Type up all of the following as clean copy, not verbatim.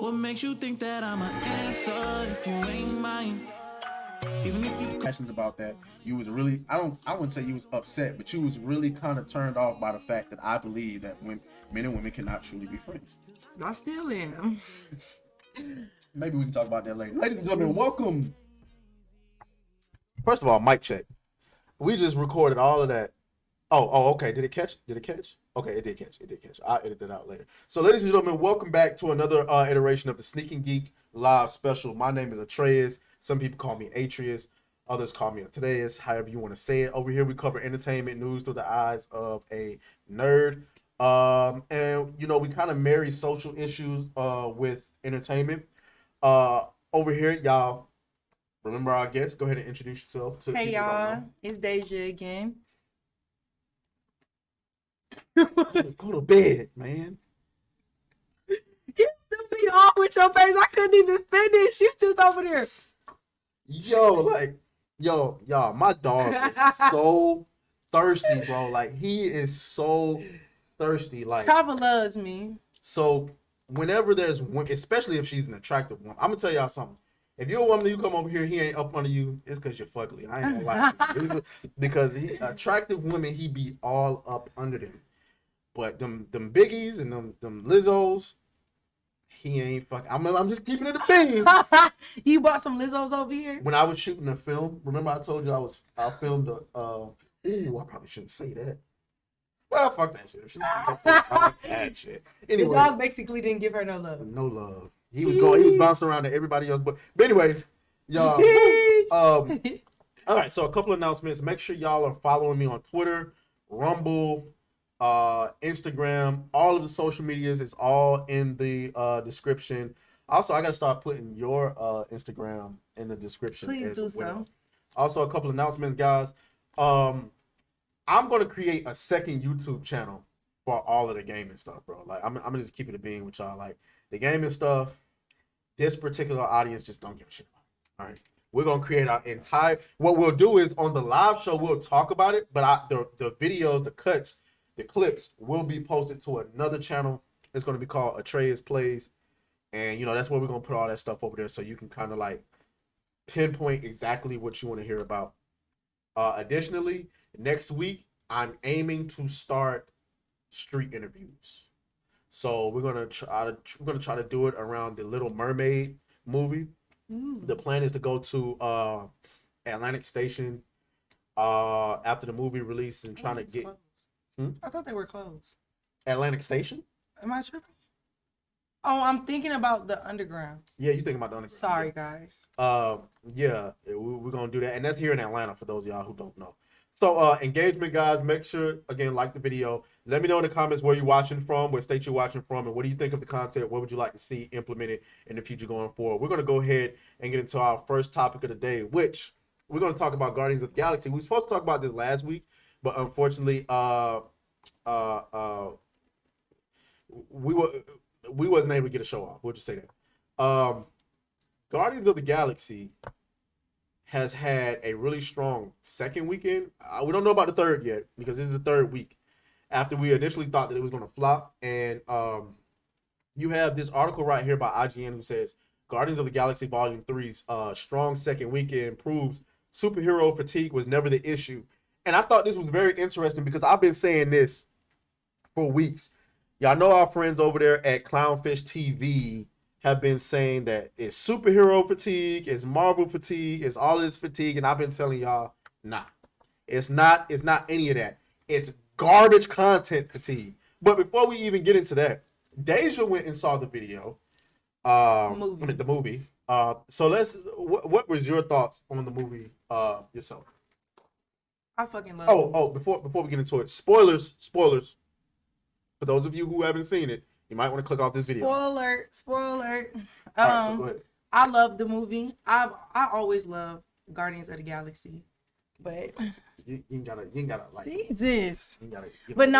What makes you think that I'm an answer if you ain't mine? Even if you passionate about that, you was really, I wouldn't say you was upset, but you was really kind of turned off by the fact that I believe that when men and women cannot truly be friends. I still am. Maybe we can talk about that later. Ladies and gentlemen, welcome. First of all, mic check. We just recorded all of that. Oh, okay. Did it catch? Okay, it did catch. I'll edit that out later. So, ladies and gentlemen, welcome back to another iteration of the SNEEK and GEEK live special. My name is Atreus. Some people call me Atreus. Others call me Atreus, however you want to say it. Over here, we cover entertainment news through the eyes of a nerd. And, you know, we kind of marry social issues with entertainment. Over here, y'all, remember our guests. Go ahead and introduce yourself to Hey y'all, it's Dasia again. Go to bed, man. You threw me off with your face. I couldn't even finish. You just over there. Y'all, my dog is so thirsty, bro. Like, he is so thirsty. Like, Chava loves me. So whenever there's women, especially if she's an attractive woman, I'm gonna tell y'all something. If you're a woman and you come over here, he ain't up under you, it's because you're fugly. I ain't gonna lie to you. Because attractive women, he be all up under them. But them biggies and them Lizzos, he ain't fucking. I'm just keeping it a thing. You bought some Lizzos over here? When I was shooting a film, remember I told you I filmed a ooh, I probably shouldn't say that. Well, fuck that shit. Fuck that shit. Anyway, the dog basically didn't give her no love. No love. He was bouncing around to everybody else. But anyway, y'all. All right, so a couple of announcements. Make sure y'all are following me on Twitter, Rumble, Instagram. All of the social medias is all in the description. Also, I gotta start putting your Instagram in the description. Please do so. Also, a couple of announcements, guys. I'm gonna create a second YouTube channel for all of the gaming stuff, bro. Like, I'm gonna just keep it a being with y'all. Like, the gaming stuff, this particular audience just don't give a shit about. All right, we're gonna create our entire. What we'll do is on the live show we'll talk about it, but the videos, the cuts, the clips will be posted to another channel. It's gonna be called Atreus Plays, and you know that's where we're gonna put all that stuff over there, so you can kind of like pinpoint exactly what you want to hear about. Additionally, next week I'm aiming to start street interviews. So we're gonna try to do it around the Little Mermaid movie. The plan is to go to Atlantic Station after the movie release and trying to get. I thought they were closed. Atlantic Station? Am I tripping? Oh, I'm thinking about the underground. Yeah, you thinking about the underground. Sorry, guys. Yeah, we're gonna do that, and that's here in Atlanta for those of y'all who don't know. So engagement, guys. Make sure again like the video. Let me know in the comments where you're watching from, what state you're watching from, and what do you think of the content. What would you like to see implemented in the future going forward? We're gonna go ahead and get into our first topic of the day, which we're gonna talk about Guardians of the Galaxy. We were supposed to talk about this last week, but unfortunately, we wasn't able to get a show off. We'll just say that. Guardians of the Galaxy has had a really strong second weekend. We don't know about the third yet because this is the third week after we initially thought that it was going to flop. And you have this article right here by IGN who says Guardians of the Galaxy Volume 3's strong second weekend proves superhero fatigue was never the issue. And I thought this was very interesting because I've been saying this for weeks. Y'all know our friends over there at Clownfish TV have been saying that it's superhero fatigue, it's Marvel fatigue, it's all this fatigue, and I've been telling y'all, nah. It's not any of that. It's garbage content fatigue. But before we even get into that, Dasia went and saw the video. The movie. So what was your thoughts on the movie yourself? I fucking love it. Before we get into it, spoilers. For those of you who haven't seen it, you might want to click off this video. Spoiler. All right, so go ahead. I love the movie. I always love Guardians of the Galaxy, but you ain't gotta like Jesus. But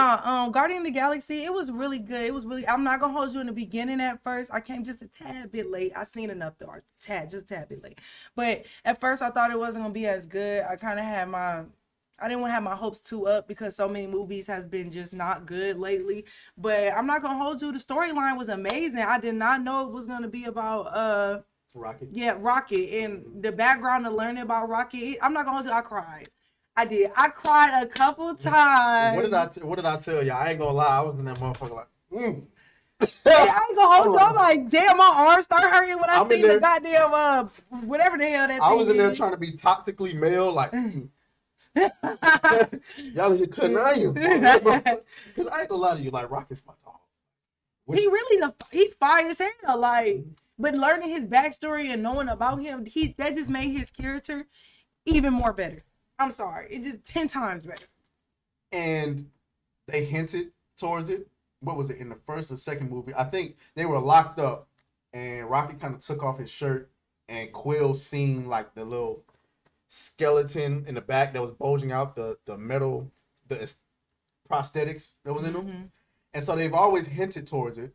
Guardian of the Galaxy, it was really good. It was really. I'm not gonna hold you in the beginning at first. I came just a tad bit late. I seen enough though, just a tad bit late. But at first, I thought it wasn't gonna be as good. I kind of had my I didn't want to have my hopes too up because so many movies has been just not good lately. But I'm not gonna hold you. The storyline was amazing. I did not know it was gonna be about Rocket. yeah, Rocket, and the background of learning about Rocket. I'm not gonna hold you. I cried. I did. I cried a couple times. What did I tell you? I ain't gonna lie. I was in that motherfucker like, Hey, I ain't gonna hold you. I'm like, damn, my arms start hurting when I I'm in see the there- goddamn whatever the hell that I thing was in there is. trying to be toxically male, like, y'all here cutting onions. Because I ain't gonna lie to you, like, Rocket's my dog. He really he fire as hell. Like, but learning his backstory and knowing about him, that just made his character even more better. I'm sorry, it just 10 times better. And they hinted towards it. What was it, in the first or second movie? I think they were locked up, and Rocket kind of took off his shirt, and Quill seen like the little skeleton in the back that was bulging out, the metal, the prosthetics that was in them. And so they've always hinted towards it.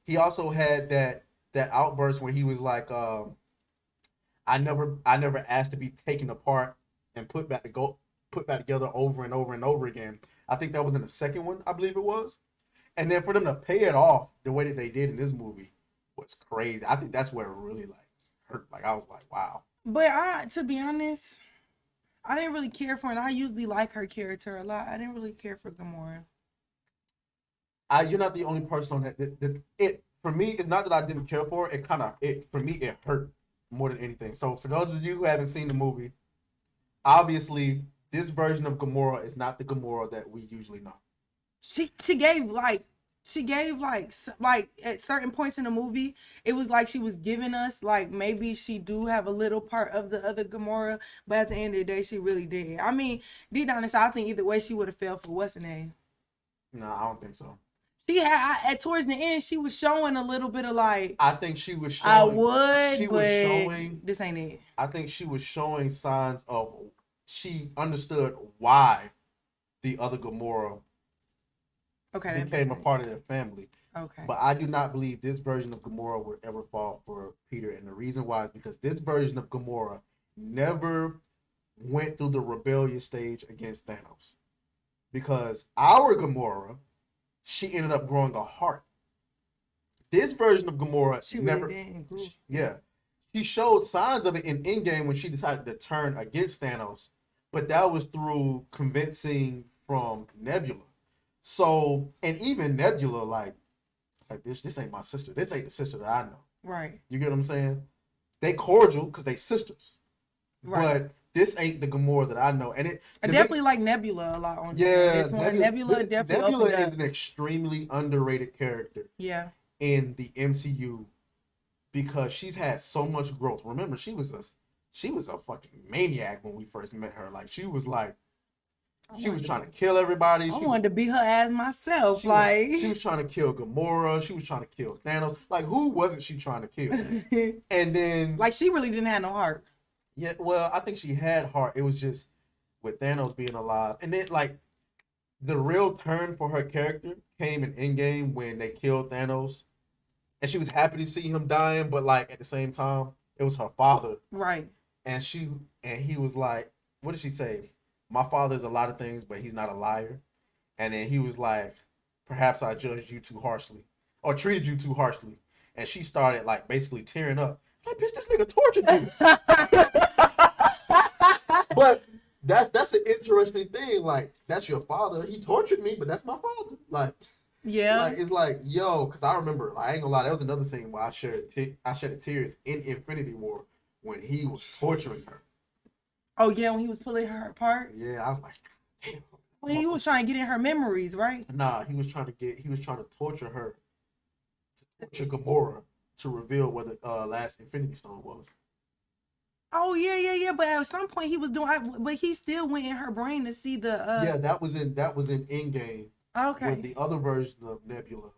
He also had that outburst where he was like, I never asked to be taken apart and put back together over and over and over again. I think that was in the second one, I believe it was. And then for them to pay it off the way that they did in this movie was crazy. I think that's where it really like hurt. Like I was like, wow. But to be honest, I didn't really care for her. And I usually like her character a lot. I didn't really care for Gamora. You're not the only person on that. It for me, it's not that I didn't care for it. For me, it hurt more than anything. So for those of you who haven't seen the movie, obviously this version of Gamora is not the Gamora that we usually know. She gave like at certain points in the movie, it was like she was giving us like maybe she do have a little part of the other Gamora, but at the end of the day, she really did. I mean, deep down inside, I think either way she would have fell for what's her name. No, I don't think so. She had towards the end, she was showing a little bit of like. I think she was showing. I would, she but was showing. This ain't it. I think she was showing signs of she understood why the other Gamora became a part of their family. Okay. But I do not believe this version of Gamora would ever fall for Peter. And the reason why is because this version of Gamora never went through the rebellious stage against Thanos. Because our Gamora, she ended up growing a heart. This version of Gamora she never. Really did improve. Yeah. She showed signs of it in Endgame when she decided to turn against Thanos. But that was through convincing from Nebula. So, and even Nebula, like this ain't my sister. This ain't the sister that I know. Right. You get what I'm saying? They cordial because they sisters. Right. But this ain't the Gamora that I know. And I definitely like Nebula a lot on this one. Nebula definitely Nebula opened is an extremely underrated character. Yeah. In the MCU because she's had so much growth. Remember, she was a fucking maniac when we first met her. Like she was trying to kill everybody. I wanted to beat her ass myself. She was trying to kill Gamora. She was trying to kill Thanos. Like who wasn't she trying to kill? And then like she really didn't have no heart. Yeah, well, I think she had heart. It was just with Thanos being alive. And then like the real turn for her character came in Endgame when they killed Thanos. And she was happy to see him dying, but like at the same time, it was her father. Right. And he was like, what did she say? My father's a lot of things, but he's not a liar. And then he was like, perhaps I judged you too harshly or treated you too harshly. And she started like basically tearing up. Like, bitch, this nigga tortured you. But that's the interesting thing. Like, that's your father. He tortured me, but that's my father. Like, yeah. Like, it's like, yo, because I remember, like, I ain't gonna lie, that was another scene where I shed tears in Infinity War when he was torturing her. Oh yeah, when he was pulling her apart. Yeah, I was like, damn. Well, he was trying to get in her memories, right? Nah, he was trying to torture her, to torture Gamora to reveal where the last Infinity Stone was. Oh yeah. But at some point he was doing, but he still went in her brain to see the. Yeah, that was in Endgame. Okay. When the other version of Nebula.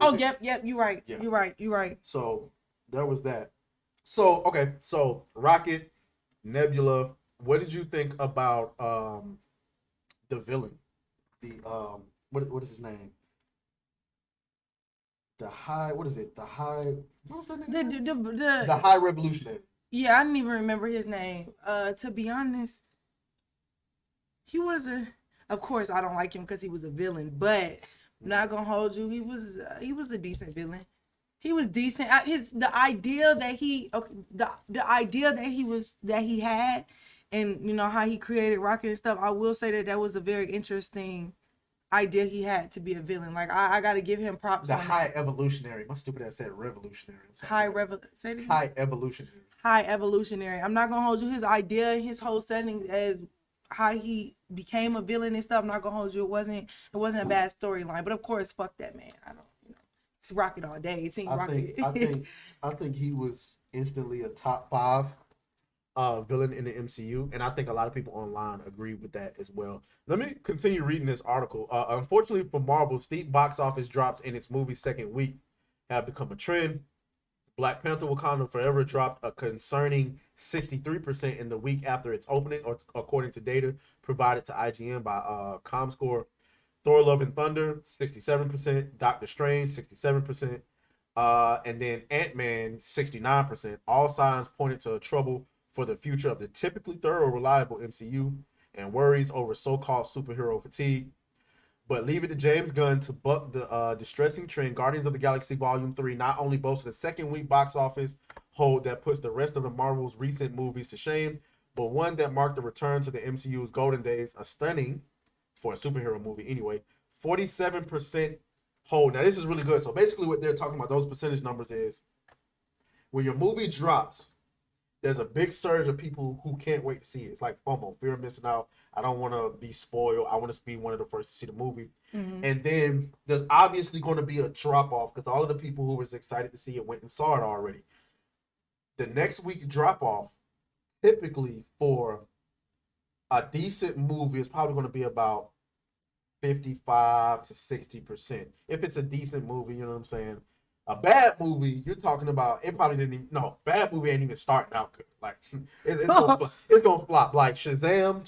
Oh, yep. You're right. Yeah. You're right. So there was that. So okay. So Rocket, Nebula. What did you think about the villain? The what is his name? The High. What is it? The High. What was that name? The High Revolutionary. Yeah, I didn't even remember his name. To be honest, He was of course, I don't like him because he was a villain, but I'm not gonna hold you. He was a decent villain. He was decent. The idea that the idea that he had, and you know how he created Rocket and stuff. I will say that was a very interesting idea he had to be a villain. Like I got to give him props. The on high that. evolutionary. My stupid ass said revolutionary. Say it again. High evolutionary. High evolutionary. I'm not gonna hold you. His idea, his whole setting as how he became a villain and stuff. I'm not gonna hold you. It wasn't a bad storyline. But of course, fuck that man. I don't. It's Rocket all day. Team Rocket. I think he was instantly a top 5 villain in the MCU, and I think a lot of people online agree with that as well. Let me continue reading this article. Unfortunately for Marvel, steep box office drops in its movie's second week have become a trend. Black Panther: Wakanda Forever dropped a concerning 63% in the week after its opening, or according to data provided to IGN by Comscore. Thor: Love and Thunder, 67%. Doctor Strange, 67%. And then Ant-Man, 69%. All signs pointed to trouble for the future of the typically thorough, reliable MCU and worries over so-called superhero fatigue. But leave it to James Gunn to buck the distressing trend. Guardians of the Galaxy Volume 3 not only boasted a second week box office hold that puts the rest of the Marvel's recent movies to shame, but one that marked the return to the MCU's golden days, a stunning, for a superhero movie anyway, 47% hold. Now this is really good. So basically what they're talking about, those percentage numbers, is when your movie drops, there's a big surge of people who can't wait to see it. It's like FOMO, fear of missing out. I don't want to be spoiled. I want to be one of the first to see the movie. Mm-hmm. And then there's obviously going to be a drop off because all of the people who was excited to see it went and saw it already. The next week's drop off, typically for a decent movie, is probably going to be about 55 to 60%. If it's a decent movie, you know what I'm saying? A bad movie, you're talking about, it probably didn't even, no, bad movie ain't even starting out good. Like, it's gonna flop. Like Shazam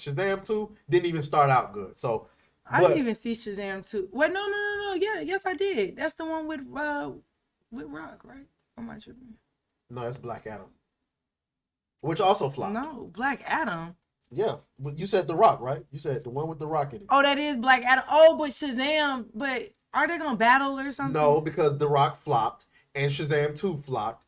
2 didn't even start out good. So, I didn't even see Shazam 2. Wait, no. Yeah, yes, I did. That's the one with Rock, right? Or am I tripping? No, that's Black Adam. Which also flopped. No, Black Adam. Yeah, but you said The Rock, right? You said the one with The Rock in it. Oh, that is Black Adam. Oh, but Shazam, but are they gonna battle or something? No, because The Rock flopped and Shazam 2 flopped.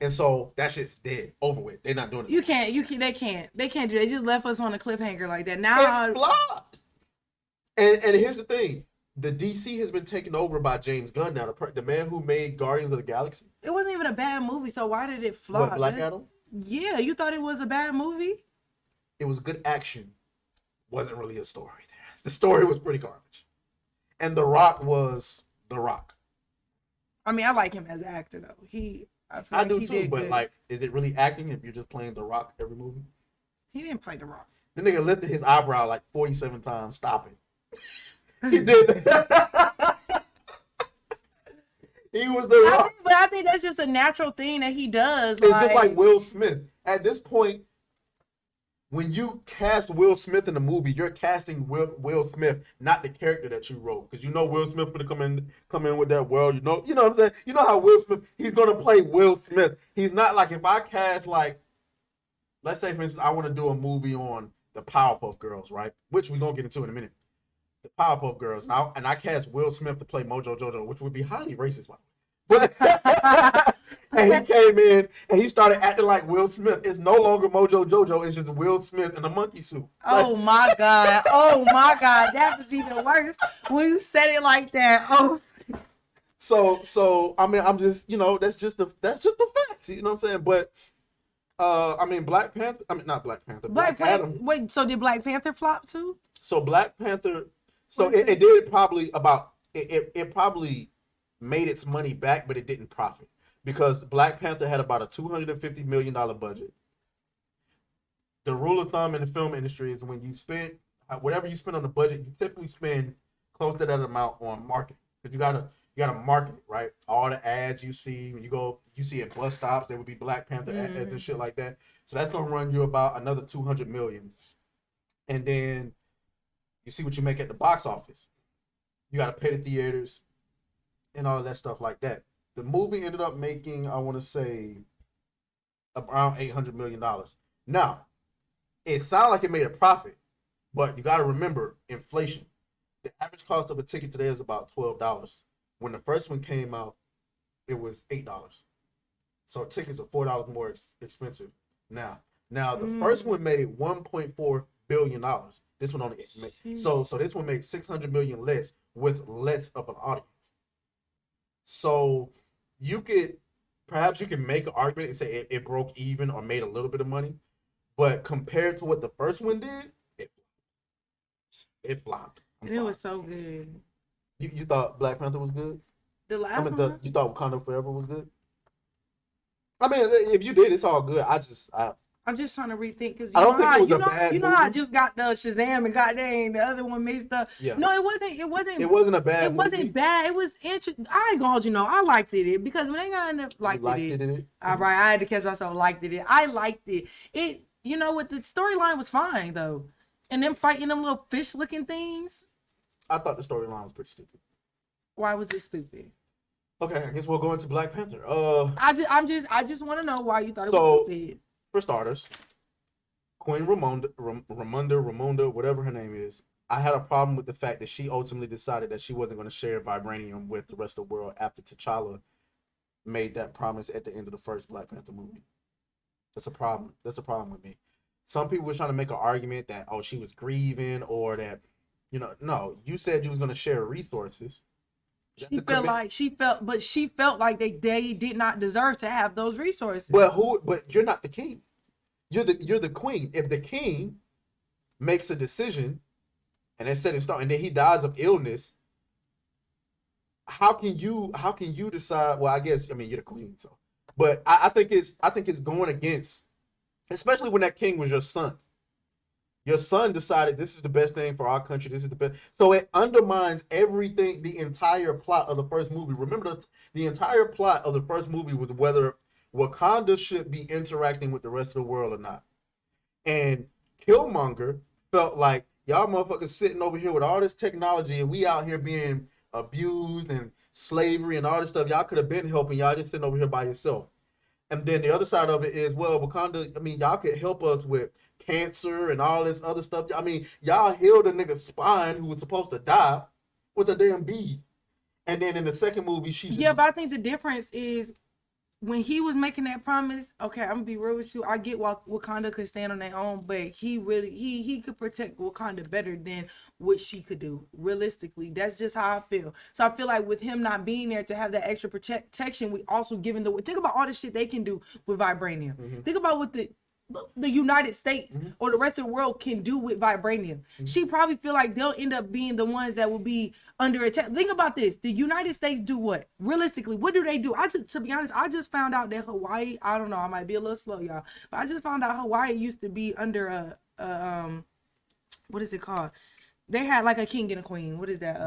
And so that shit's dead, over with. They're not doing it. They can't do that. They just left us on a cliffhanger like that. Now it flopped. And here's the thing. The DC has been taken over by James Gunn now, the man who made Guardians of the Galaxy. It wasn't even a bad movie, so why did it flop? What, Black Adam? Yeah, you thought it was a bad movie? It was good action. Wasn't really a story there. The story was pretty garbage. And The Rock was The Rock. I mean, I like him as an actor, though. I do too, but good. Like, is it really acting if you're just playing The Rock every movie? He didn't play The Rock. The nigga lifted his eyebrow like 47 times. Stop it. He did. He was The Rock. But I think that's just a natural thing that he does. It's just like Will Smith. At this point, when you cast Will Smith in a movie, you're casting Will Smith, not the character that you wrote. Because you know Will Smith gonna come in with that world. You know what I'm saying? You know how Will Smith, he's gonna play Will Smith. He's not like, if I cast, like, let's say for instance, I want to do a movie on the Powerpuff Girls, right? Which we're gonna get into in a minute. The Powerpuff Girls. And I cast Will Smith to play Mojo Jojo, which would be highly racist, by the way. But and he came in and he started acting like Will Smith. It's no longer Mojo Jojo. It's just Will Smith in a monkey suit. Oh my God. Oh my God. That was even worse when you said it like that. Oh. So I mean, I'm just, that's just the facts. You know what I'm saying? But I mean, Black Adam. Wait, so did Black Panther flop too? So Black Panther. So it did probably it probably made its money back, but it didn't profit because Black Panther had about a $250 million budget. The rule of thumb in the film industry is when you spend whatever you spend on the budget, you typically spend close to that amount on marketing because you gotta market it, right? All the ads you see when you see at bus stops, there would be Black Panther ads and shit like that. So that's gonna run you about another $200 million, and then you see what you make at the box office. You got to pay the theaters and all of that stuff like that. The movie ended up making, I want to say, around $800 million. Now, it sounded like it made a profit, But you got to remember inflation. The average cost of a ticket today is about $12. When the first one came out, it was $8. So tickets are $4 more expensive now. Now the first one made $1.4 billion. This one only made so this one made 600 million less with less of an audience. So you could perhaps you can make an argument and say it broke even or made a little bit of money, but compared to what the first one did, it flopped. It was so good. You thought Black Panther was good? The last one? You thought Wakanda Forever was good? I mean, if you did, it's all good. I'm just trying to rethink because I don't think it was a bad you know movie. how I just got the Shazam and goddamn the other one mixed up. Yeah. No, it wasn't. It wasn't a bad. It wasn't bad. It was interesting. I ain't gonna hold you know. I liked it because when they got in the liked it. All right, I had to catch myself. Liked it. I liked it. It. You know what? The storyline was fine though, and them fighting them little fish looking things. I thought the storyline was pretty stupid. Why was it stupid? Okay, I guess we'll go into Black Panther. I just want to know why you thought it was stupid. For starters, Queen Ramonda, whatever her name is, I had a problem with the fact that she ultimately decided that she wasn't going to share vibranium with the rest of the world after T'Challa made that promise at the end of the first Black Panther movie. That's a problem. That's a problem with me. Some people were trying to make an argument that, oh, she was grieving or that, no, you said you was going to share resources. She felt like they did not deserve to have those resources. But you're not the king. You're the queen. If the king makes a decision and it's set in stone, and then he dies of illness, how can you decide? Well, I guess you're the queen, so. But I think it's going against, especially when that king was your son. Your son decided this is the best thing for our country. This is the best. So it undermines everything, the entire plot of the first movie. Remember, the entire plot of the first movie was whether Wakanda should be interacting with the rest of the world or not. And Killmonger felt like, y'all motherfuckers sitting over here with all this technology and we out here being abused and slavery and all this stuff. Y'all could have been helping. Y'all just sitting over here by yourself. And then the other side of it is, well, Wakanda, y'all could help us with cancer and all this other stuff. Y'all healed a nigga's spine who was supposed to die with a damn bead. And then in the second movie, but I think the difference is when he was making that promise, okay, I'm gonna be real with you. I get Wakanda could stand on their own, but he could protect Wakanda better than what she could do. Realistically, that's just how I feel. So I feel like with him not being there to have that extra protection, we also giving think about all the shit they can do with vibranium. Mm-hmm. Think about what the United States or the rest of the world can do with vibranium. Mm-hmm. She probably feel like they'll end up being the ones that will be under attack. Think about this. The United States do what? Realistically, what do they do? To be honest, I just found out that Hawaii, I don't know, I might be a little slow, y'all, but I just found out Hawaii used to be under what is it called? They had like a king and a queen. What is that?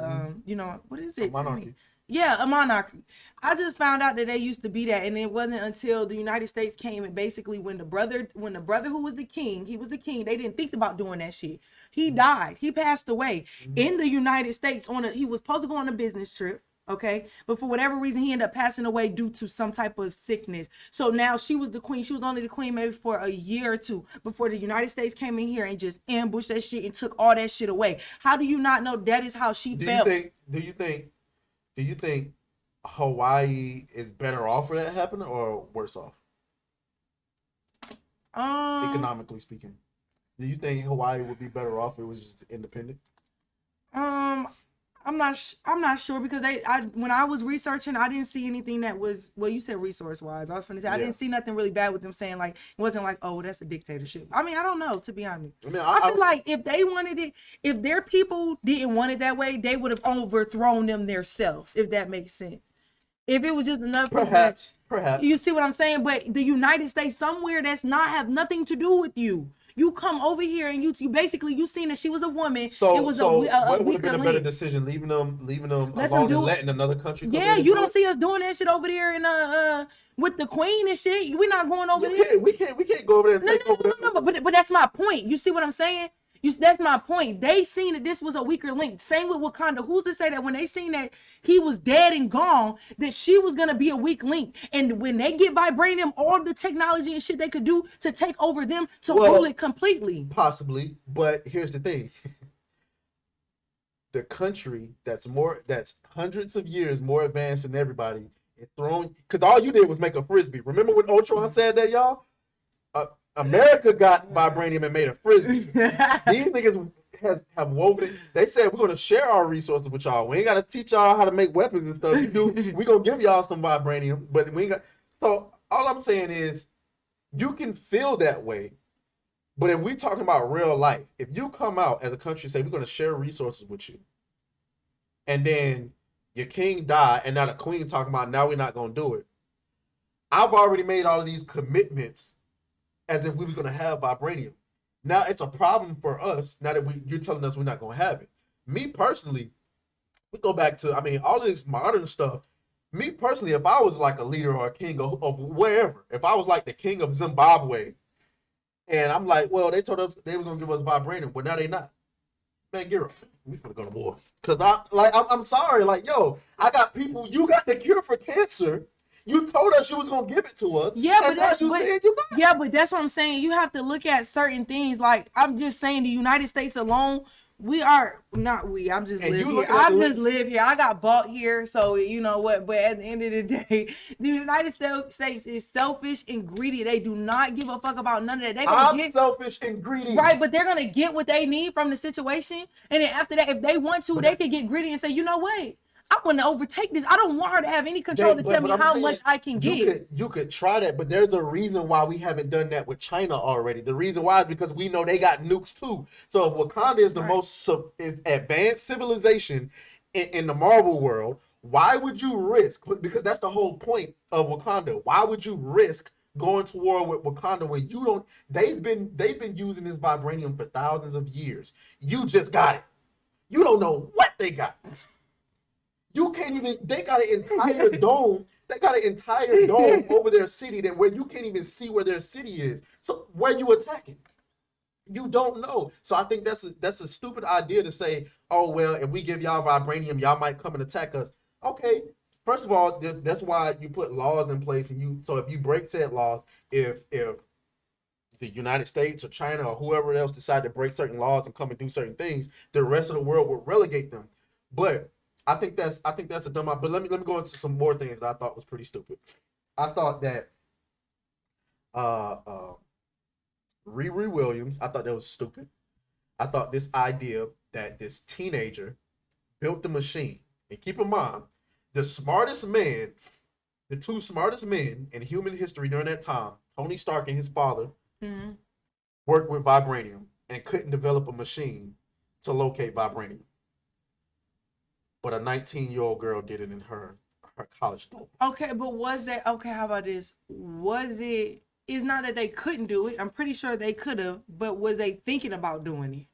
What is it? Monarchy. Yeah, a monarchy. I just found out that they used to be that, and it wasn't until the United States came and basically when the brother who was the king, he was the king, they didn't think about doing that shit. He died. He passed away in the United States he was supposed to go on a business trip, okay? But for whatever reason, he ended up passing away due to some type of sickness. So now she was the queen. She was only the queen maybe for a year or two before the United States came in here and just ambushed that shit and took all that shit away. How do you not know that is how she felt? Do you think Hawaii is better off for that happening or worse off? Economically speaking. Do you think Hawaii would be better off if it was just independent? I'm not sure because when I was researching, I didn't see anything that was, well, you said resource wise. I was going to say I didn't see nothing really bad with them saying like it wasn't like, oh, that's a dictatorship. I don't know, to be honest. I feel like if they wanted it, if their people didn't want it that way, they would have overthrown them themselves, if that makes sense. If it was just enough, perhaps you see what I'm saying. But the United States, somewhere that's not have nothing to do with you. You come over here and you basically you seen that she was a woman. So it was what would have been a better decision, leaving them alone and letting another country come in? You don't see us doing that shit over there in with the queen and shit. We're not going over there. We can't go over there and take over there. No, but that's my point. You see what I'm saying? That's my point. They seen that this was a weaker link. Same with Wakanda. Who's to say that when they seen that he was dead and gone, that she was gonna be a weak link? And when they get vibranium, all the technology and shit they could do to take over them to rule it completely. Possibly, but here's the thing. The country that's hundreds of years more advanced than everybody is throwing, because all you did was make a frisbee. Remember when Ultron said that, y'all? America got vibranium and made a frisbee. These niggas have woven. They said we're gonna share our resources with y'all. We ain't gotta teach y'all how to make weapons and stuff. We gonna give y'all some vibranium, but we ain't got. So all I'm saying is, you can feel that way, but if we talking about real life, if you come out as a country and say we're gonna share resources with you, and then your king died, and now the queen talking about now we're not gonna do it. I've already made all of these commitments as if we was gonna have vibranium. Now it's a problem for us now that you're telling us we're not gonna have it. Me personally, we go back to, I mean, all of this modern stuff. Me personally, if I was like a leader or a king of wherever, if I was like the king of Zimbabwe, and I'm like, well, they told us they was gonna give us vibranium, but now they not. Man, get up. We finna go to war. Cause I'm sorry, like, yo, I got people. You got the cure for cancer. You told us you was gonna give it to us. Yeah, but that's what I'm saying. You have to look at certain things. Like, I'm just saying, the United States alone, I'm just live here. Live here. I got bought here, so you know what. But at the end of the day, the United States is selfish and greedy. They do not give a fuck about none of that. I'm selfish and greedy, right? But they're gonna get what they need from the situation, and then after that, if they want to, they can get greedy and say, you know what? I want to overtake this. I don't want her to have any control to tell me how much I can get. You could try that, but there's a reason why we haven't done that with China already. The reason why is because we know they got nukes too. So if Wakanda is the most advanced civilization in the Marvel world, why would you risk? Because that's the whole point of Wakanda. Why would you risk going to war with Wakanda when you don't? They've been using this vibranium for thousands of years. You just got it. You don't know what they got. You can't even. They got an entire dome. They got an entire dome over their city that where you can't even see where their city is. So where you attacking? You don't know. So I think that's a stupid idea to say, oh well, if we give y'all vibranium, y'all might come and attack us. Okay. First of all, that's why you put laws in place, and so if you break said laws, if the United States or China or whoever else decide to break certain laws and come and do certain things, the rest of the world will relegate them. But I think that's a dumb idea. But let me go into some more things that I thought was pretty stupid. I thought that Riri Williams, I thought that was stupid. I thought this idea that this teenager built the machine. And keep in mind, the two smartest men in human history during that time, Tony Stark and his father, worked with vibranium and couldn't develop a machine to locate vibranium. But a 19-year-old girl did it in her college dorm. Okay, but how about this? It's not that they couldn't do it. I'm pretty sure they could have, but was they thinking about doing it?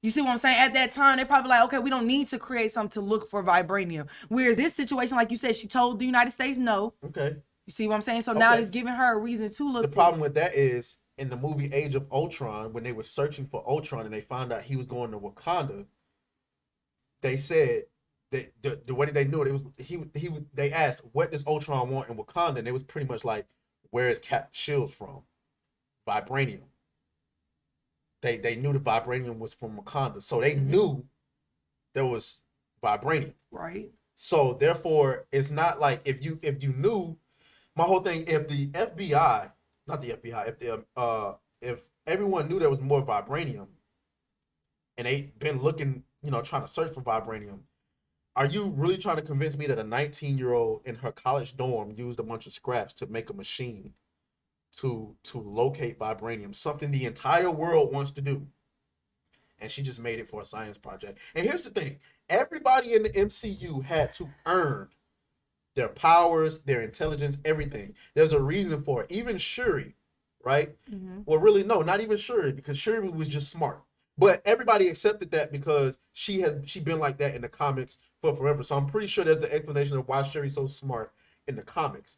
You see what I'm saying? At that time, they're probably like, okay, we don't need to create something to look for vibranium. Whereas this situation, like you said, she told the United States no. Okay. You see what I'm saying? So now it's giving her a reason to look. The problem with that is, in the movie Age of Ultron, when they were searching for Ultron and they found out he was going to Wakanda, they said, the way that they knew it, they asked, what does Ultron want in Wakanda? And it was pretty much like, where is Cap Shields from? Vibranium. They knew the vibranium was from Wakanda. So they knew there was vibranium. Right. So therefore, it's not like if you knew, my whole thing, if the FBI, not the FBI, if everyone knew there was more vibranium and they been looking, trying to search for vibranium, are you really trying to convince me that a 19-year-old in her college dorm used a bunch of scraps to make a machine to locate vibranium, something the entire world wants to do, and she just made it for a science project? And here's the thing, everybody in the MCU had to earn their powers, their intelligence, everything. There's a reason for it. Even Shuri, right? Well, really, no, not even Shuri, because Shuri was just smart. But everybody accepted that because she been like that in the comics for forever. So I'm pretty sure there's the explanation of why Shuri's so smart in the comics.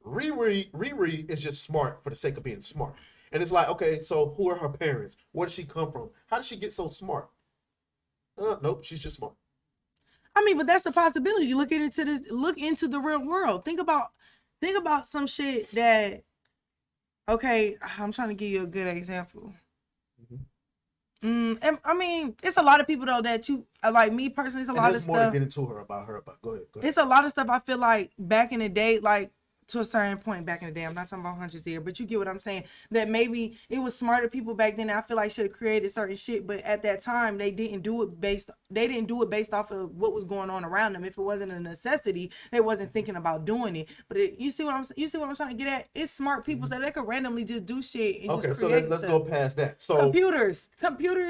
Riri is just smart for the sake of being smart. And it's like, okay, so who are her parents? Where does she come from? How did she get so smart? Nope, she's just smart. I mean, but that's a possibility. Look into this. Look into the real world. Think about some shit that. Okay, I'm trying to give you a good example. And, I mean, it's a lot of people though that you like. Me personally, it's a lot of stuff. There's more to get into her about her. But go ahead. It's a lot of stuff I feel like back in the day, like to a certain point back in the day. I'm not talking about hundreds here, but you get what I'm saying. That maybe it was smarter people back then. I feel like should have created certain shit, but at that time they didn't do it based off of what was going on around them. If it wasn't a necessity, they wasn't thinking about doing it. But you see what I'm trying to get at? It's smart people so they could randomly just do shit and just create so let's go past that. So computers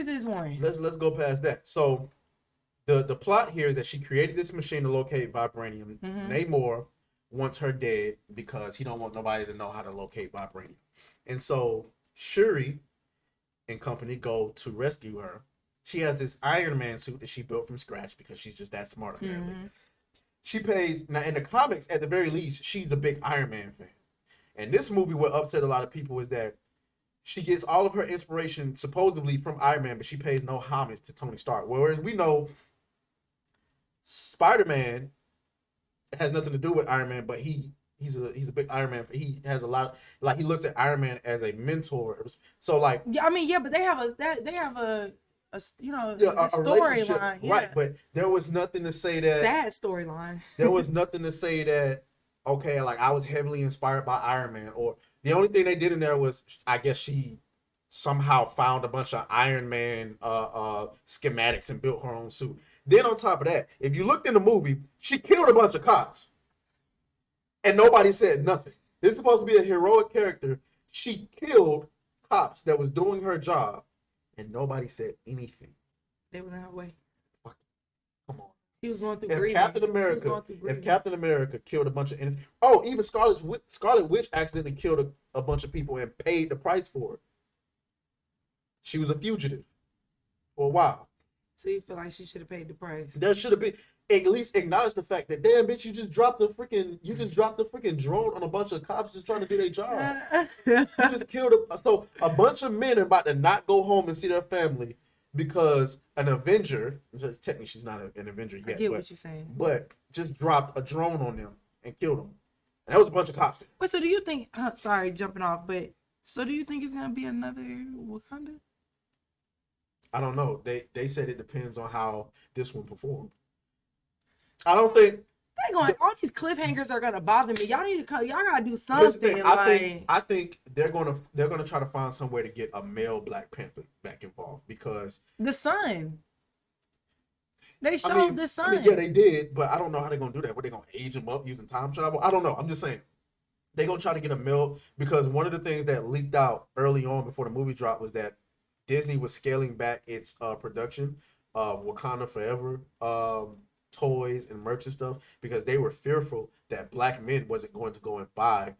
is one. Let's go past that. So the plot here is that she created this machine to locate vibranium. Namor wants her dead because he don't want nobody to know how to locate vibranium. And so Shuri and company go to rescue her. She has this Iron Man suit that she built from scratch because she's just that smart apparently. She pays, now in the comics at the very least, she's a big Iron Man fan. And this movie, what upset a lot of people is that she gets all of her inspiration supposedly from Iron Man, but she pays no homage to Tony Stark. Whereas we know Spider-Man has nothing to do with Iron Man, but he's a big Iron Man. He has a lot, like he looks at Iron Man as a mentor. So like, yeah, I mean, yeah, but they have a a storyline, right? But there was nothing to say that sad storyline. There was nothing to say that okay, like I was heavily inspired by Iron Man, or the only thing they did in there was I guess she somehow found a bunch of Iron Man schematics and built her own suit. Then on top of that, if you looked in the movie, she killed a bunch of cops. And nobody said nothing. This is supposed to be a heroic character. She killed cops that was doing her job, and nobody said anything. They was in her way. Come on. He was going through If grieving. Captain America killed a bunch of innocent, even Scarlet Witch accidentally killed a bunch of people and paid the price for it. She was a fugitive for a while. So you feel like she should have paid the price? There should have been at least acknowledge the fact that damn bitch, you just dropped the freaking drone on a bunch of cops just trying to do their job. You just killed a bunch of men are about to not go home and see their family because an Avenger, technically she's not an Avenger yet. I get what you're saying. But just dropped a drone on them and killed them. And that was a bunch of cops. But so do you think? Sorry, jumping off. But so do you think it's gonna be another Wakanda? I don't know. They said it depends on how this one performed. I don't think all these cliffhangers are gonna bother me. Y'all need to come. Y'all gotta do something. I think they're gonna try to find some way to get a male Black Panther back involved because the Sun. They showed the Sun. Yeah, they did, but I don't know how they're gonna do that. What they gonna age him up using time travel? I don't know. I'm just saying they're gonna try to get a male because one of the things that leaked out early on before the movie dropped was that Disney was scaling back its production of Wakanda Forever toys and merch and stuff because they were fearful that Black men wasn't going to go and buy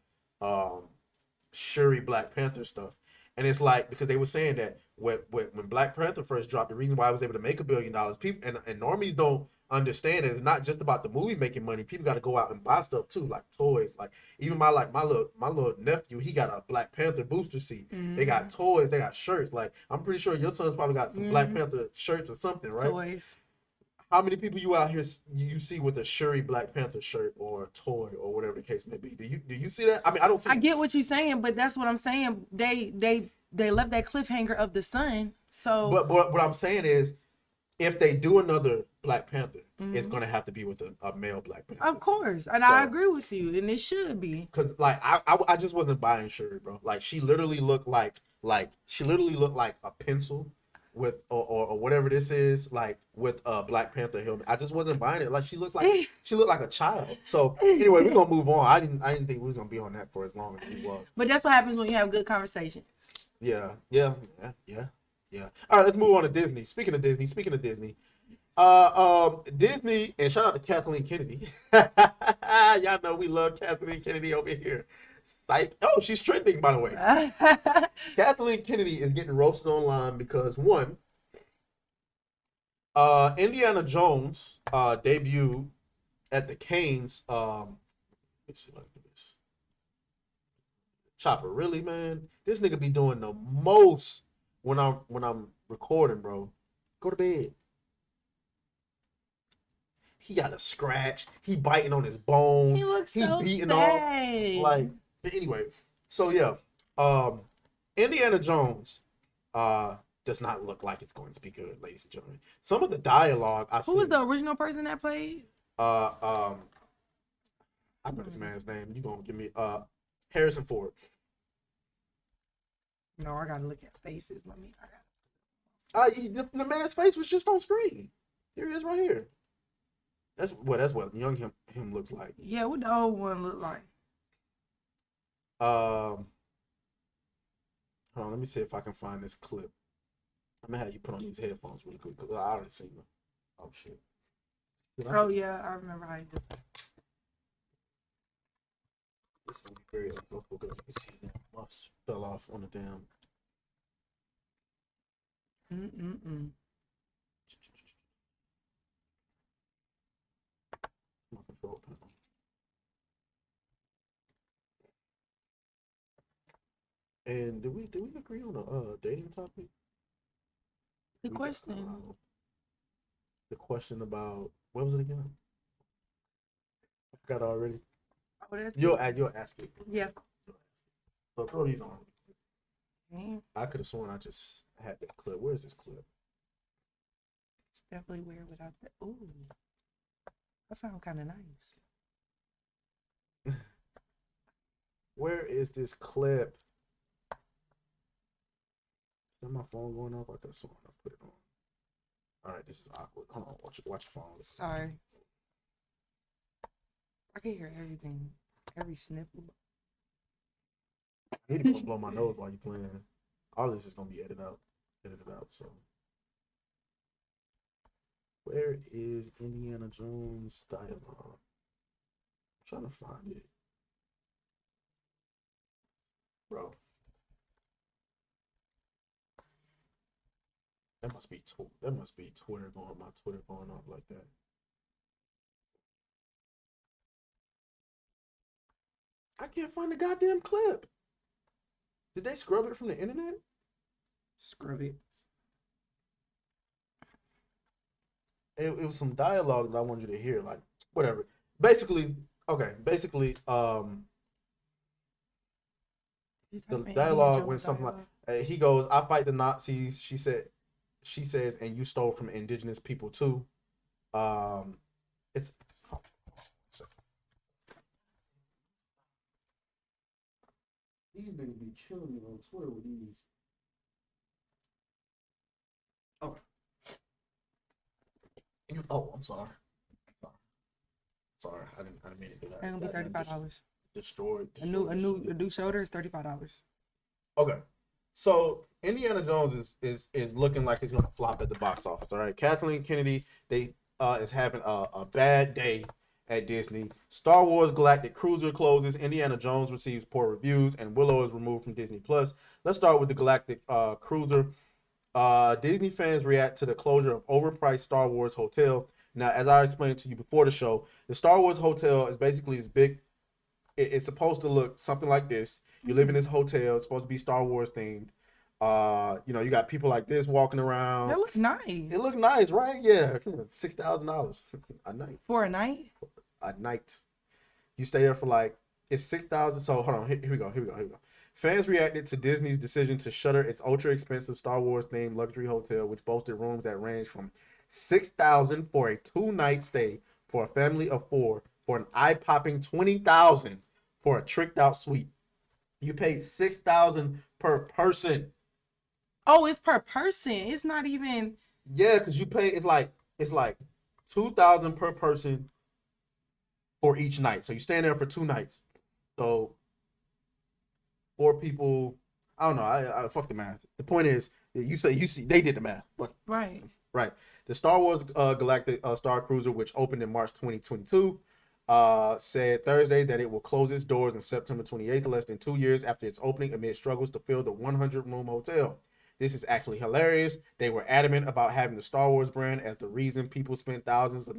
Shuri Black Panther stuff. And it's like because they were saying that when Black Panther first dropped, the reason why I was able to make $1 billion, people and normies don't understand it. It's not just about the movie making money. People got to go out and buy stuff too, like toys. Like even my little nephew, he got a Black Panther booster seat. They got toys, they got shirts. Like I'm pretty sure your son's probably got some Black Panther shirts or something, right? Toys. How many people you out here you see with a Shuri Black Panther shirt or a toy or whatever the case may be? Do you see that? I mean, I don't see. I get what you're saying, but that's what I'm saying. They left that cliffhanger of the Sun. So, but what I'm saying is, if they do another Black Panther, it's gonna have to be with a male Black Panther. Of course, and I agree with you, and it should be. Cause like I just wasn't buying Shuri, bro. Like she literally looked like a pencil with or whatever this is, like with a Black Panther helmet. I just wasn't buying it. Like she looked like a child. So anyway, we're gonna move on. I didn't think we was gonna be on that for as long as we was. But that's what happens when you have good conversations. Yeah. All right, let's move on to Disney. Speaking of Disney, Disney, and shout out to Kathleen Kennedy. Y'all know we love Kathleen Kennedy over here. Psych. Oh, she's trending, by the way. Kathleen Kennedy is getting roasted online because one, Indiana Jones debuted at the Cannes. Let's see if I can do this. Chopper, really, man? This nigga be doing the most when I'm recording, bro. Go to bed. He got a scratch. He biting on his bone. He looks He so beating sad. on like. But anyway, so yeah, Indiana Jones does not look like it's going to be good, ladies and gentlemen. Some of the dialogue I see. Who was the original person that played? I know this man's name. You gonna give me Harrison Ford. No, I gotta look at faces. The man's face was just on screen. Here he is right here. That's what young him looks like. Yeah, what the old one look like? Hold on, let me see if I can find this clip. I'm gonna have you put on these headphones really quick because I already seen them. Oh shit. Oh yeah, I remember how you did that. This is gonna be very uncomfortable because you can see the muffs fell off on the damn. My control panel. And did we agree on a dating topic? The question. The question about what was it again? I forgot already. Oh, that's You'll good. ask it. Yeah. So throw these on. Okay. I could have sworn I just had that clip. Where's this clip? It's definitely weird without the. Ooh, that sounds kind of nice. Where is this clip? Is my phone going off? I could have sworn I put it on. All right, this is awkward. Hold on, watch your phone. Sorry. I can hear everything, every sniffle. I need to go blow my nose while you're playing. All this is gonna be edited out. So, where is Indiana Jones dialogue? I'm trying to find it, bro. That must be Twitter going. My Twitter going off like that. I can't find the goddamn clip. Did they scrub it from the internet? Scrub it. It was some dialogue that I wanted you to hear, like whatever. Basically, the dialogue went something like, he goes, "I fight the Nazis." She says, "And you stole from indigenous people too." It's these niggas be killing me on Twitter with these. Okay. Oh, I'm sorry. Sorry, I didn't mean to do that. It's gonna be $35. Destroyed. A new shoulder is $35. Okay, so Indiana Jones is looking like it's gonna flop at the box office. All right, Kathleen Kennedy is having a bad day at Disney. Star Wars Galactic Cruiser closes. Indiana Jones receives poor reviews, and Willow is removed from Disney Plus. Let's start with the Galactic Cruiser. Disney fans react to the closure of overpriced Star Wars hotel. Now, as I explained to you before the show, the Star Wars hotel is basically this big. It's supposed to look something like this. You live in this hotel. It's supposed to be Star Wars themed. You got people like this walking around. That looks nice. It looked nice, right? Yeah, $6,000 a night. For a night? A night. You stay there for like, it's 6,000. So hold on, here we go. Fans reacted to Disney's decision to shutter its ultra expensive Star Wars themed luxury hotel, which boasted rooms that range from $6,000 for a 2-night stay for a family of 4, for an eye-popping $20,000 for a tricked out suite. You paid $6,000 per person. Oh, it's per person. It's not even. Yeah, because you pay. It's like $2,000 per person for each night. So you staying there for 2 nights. So 4 people. I don't know. I fuck the math. The point is, you see, they did the math. Right. Right. The Star Wars Galactic Star Cruiser, which opened in March 2022, said Thursday that it will close its doors on September 28th, less than 2 years after its opening, amid struggles to fill the 100-room hotel. This is actually hilarious. They were adamant about having the Star Wars brand as the reason people spend thousands a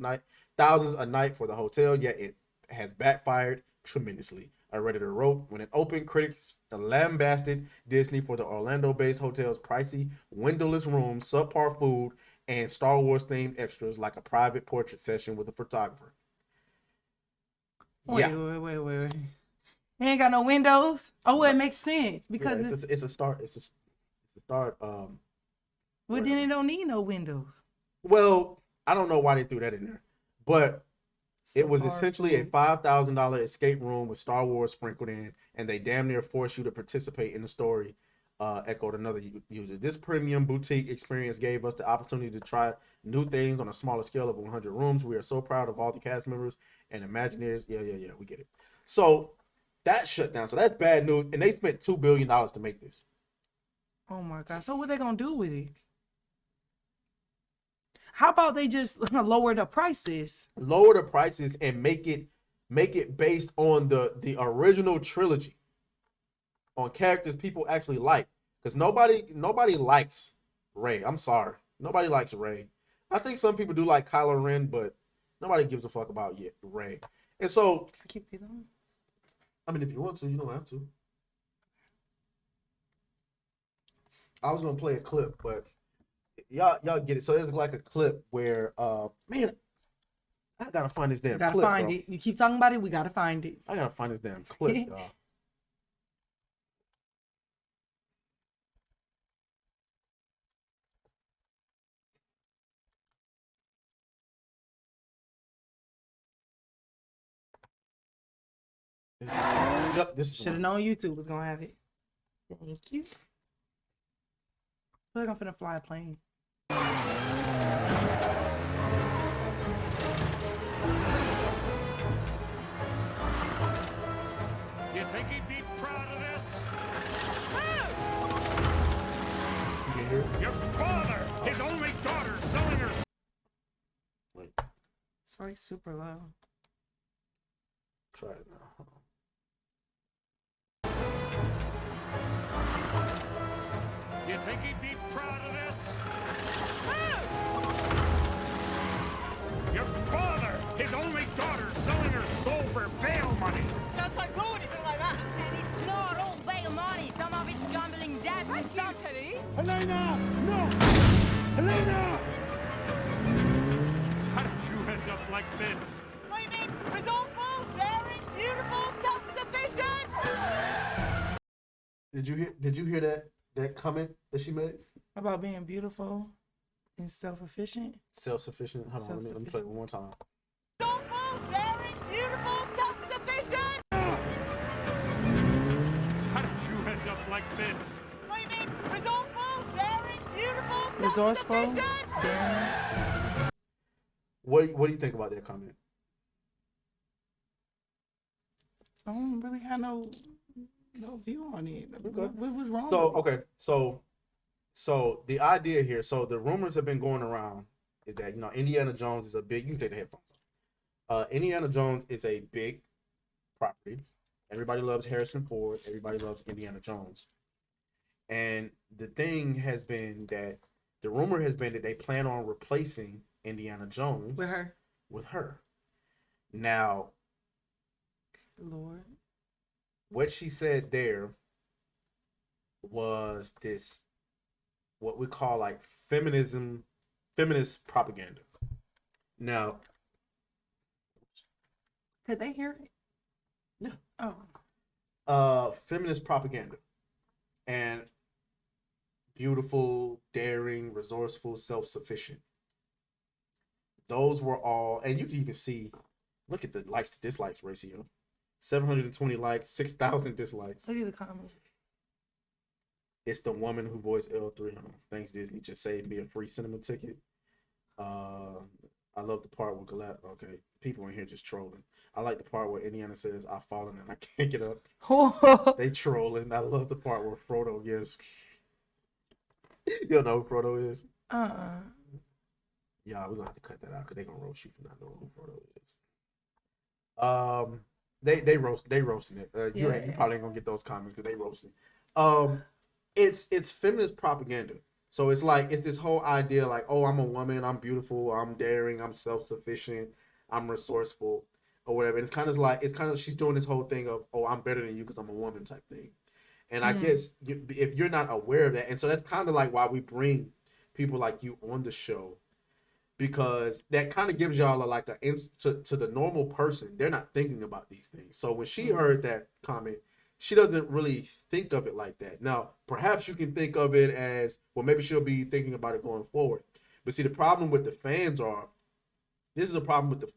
night for the hotel, yet it has backfired tremendously. are ready to roll. When it opened, critics lambasted Disney for the Orlando-based hotel's pricey, windowless rooms, subpar food, and Star Wars-themed extras like a private portrait session with a photographer. Wait. It ain't got no windows. Oh, well, it makes sense because it's a start. It's a start. Well, then it don't need no windows. Well, I don't know why they threw that in there, but So it was far, essentially a $5,000 escape room with Star Wars sprinkled in, and they damn near force you to participate in the story. Echoed another user. This premium boutique experience gave us the opportunity to try new things on a smaller scale of 100 rooms. We are so proud of all the cast members and Imagineers. Yeah, we get it. So that shut down. So that's bad news, and they spent $2 billion to make this. Oh my God! So what they gonna do with it? How about they just lower the prices? Lower the prices and make it based on the original trilogy, on characters people actually like. Because nobody likes Rey. I'm sorry, nobody likes Rey. I think some people do like Kylo Ren, but nobody gives a fuck about Rey. And so, I keep these on. I mean, if you want to, you don't have to. I was gonna play a clip, but y'all get it. So there's like a clip where man, I gotta find this damn Gotta clip. find bro. it. You keep talking about it. We gotta find it. I gotta find this damn clip, y'all. Yep, this is Should have known YouTube was gonna have it. Thank you. I feel like I'm finna fly a plane. You think he'd be proud of this? You can hear it? Your father, his only daughter, selling her. Wait, It's like super low. try it now. Hold on. You think he'd be proud of this? Your father, his only daughter, selling her soul for bail money. Sounds quite cool when you put it like that. And it's not all bail money. Some of it's gambling debts and some... Teddy? Helena! No! Helena! How did you end up like this? I mean, resourceful, daring, beautiful, self-sufficient. Did you hear that comment that she made? About being beautiful and self-efficient. Self-sufficient. Hold on, let me play it one more time. Resourceful, daring, beautiful, self-sufficient. How did you end up like this? I mean, resourceful, daring, beautiful, Resourceful. self-sufficient. Daring. What do you think about that comment? I don't really have no view on it. Okay. What was wrong? So with it? okay, so the idea here, so the rumors have been going around is that Indiana Jones is a big. You can take the headphones off. Indiana Jones is a big property. Everybody loves Harrison Ford. Everybody loves Indiana Jones. And the thing has been that the rumor has been that they plan on replacing Indiana Jones With her. Now, Lord. what she said there was this, what we call like feminist propaganda. Now, Could they hear it? Yeah. Oh. Feminist propaganda. And beautiful, daring, resourceful, self-sufficient. Those were all, and you can even see, look at the likes to dislikes ratio. 720 likes, 6,000 dislikes. Look at the comments. It's the woman who voiced L3. Thanks, Disney. Just saved me a free cinema ticket. I love the part where okay, people in here just trolling. I like the part where Indiana says, "I've fallen and I can't get up." They trolling. I love the part where Frodo gives. You don't know who Frodo is? Yeah, we're gonna have to cut that out because they're gonna roast you for not knowing who Frodo is. They roasting it. You probably ain't gonna get those comments because they roasting. It's feminist propaganda. So it's like it's this whole idea like, oh, I'm a woman, I'm beautiful, I'm daring, I'm self-sufficient, I'm resourceful. or whatever. And it's kind of she's doing this whole thing of, oh, I'm better than you because I'm a woman type thing. And I guess if you're not aware of that, and so that's kind of like why we bring people like you on the show, because that kind of gives y'all to the normal person. They're not thinking about these things. So when she heard that comment, she doesn't really think of it like that. Now, perhaps you can think of it as, well, maybe she'll be thinking about it going forward. But see, the problem with the fans this is a problem with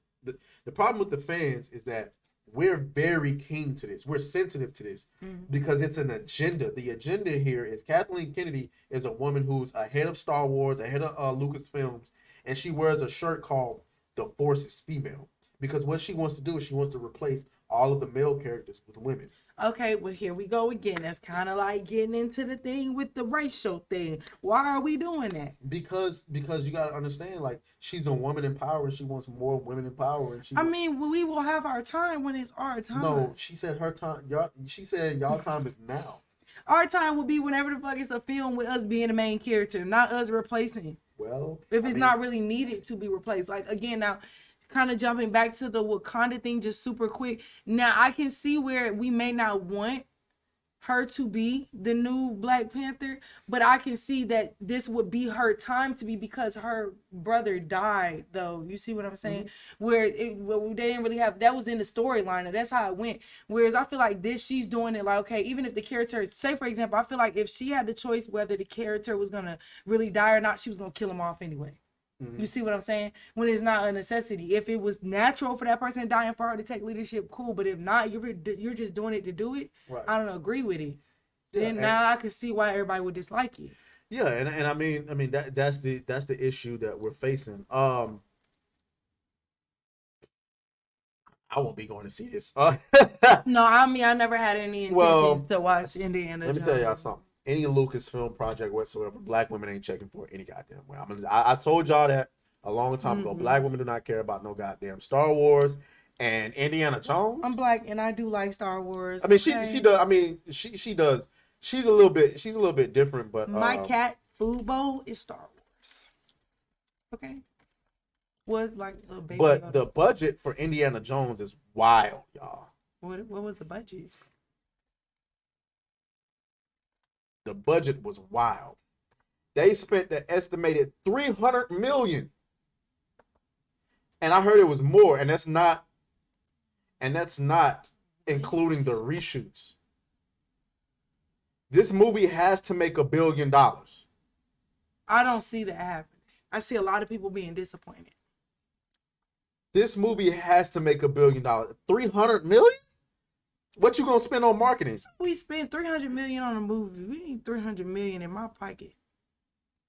the problem with the fans is that we're very keen to this. We're sensitive to this because it's an agenda. The agenda here is Kathleen Kennedy is a woman who's ahead of Star Wars, ahead of Lucasfilms, and she wears a shirt called "The Force is Female" because what she wants to do is she wants to replace all of the male characters with women. Okay, well, here we go again. That's kind of like getting into the thing with the racial thing. Why are we doing that? Because you got to understand, like, she's a woman in power and she wants more women in power. And we will have our time when it's our time. No, she said her time. She said y'all time is now. Our time will be whenever the fuck it's a film with us being the main character, not us replacing. Well, if it's not really needed to be replaced. Like, again, now, kind of jumping back to the Wakanda thing just super quick. Now, I can see where we may not want her to be the new Black Panther, but I can see that this would be her time to be because her brother died, though. You see what I'm saying? Where they didn't really have, that was in the storyline, and that's how it went. Whereas I feel like she's doing it like, okay, even if the character, say for example, I feel like if she had the choice whether the character was gonna really die or not, she was gonna kill him off anyway. You see what I'm saying? When it's not a necessity. If it was natural for that person dying for her to take leadership, cool. But if not, you're just doing it to do it. Right. I don't agree with it. Yeah, then now I can see why everybody would dislike it. Yeah, and I mean that's the issue that we're facing. I won't be going to see this. No, I mean I never had any intentions to watch Indiana Jones. Let me tell y'all something. Any Lucasfilm project whatsoever, Black women ain't checking for it any goddamn way. I told y'all that a long time ago. Black women do not care about no goddamn Star Wars and Indiana Jones. I'm Black and I do like Star Wars. I mean, she does. I mean, she does. She's a little bit different, but my cat food bowl is Star Wars. Okay, was like a baby. But the budget for Indiana Jones is wild, y'all. What was the budget? The budget was wild. They spent the estimated $300 million, and I heard it was more, and that's not including the reshoots. This movie has to make $1 billion. I don't see that happening. I see a lot of people being disappointed. This movie has to make $1 billion. $300 million? What you gonna spend on marketing? We spent $300 million on a movie. We need $300 million in my pocket.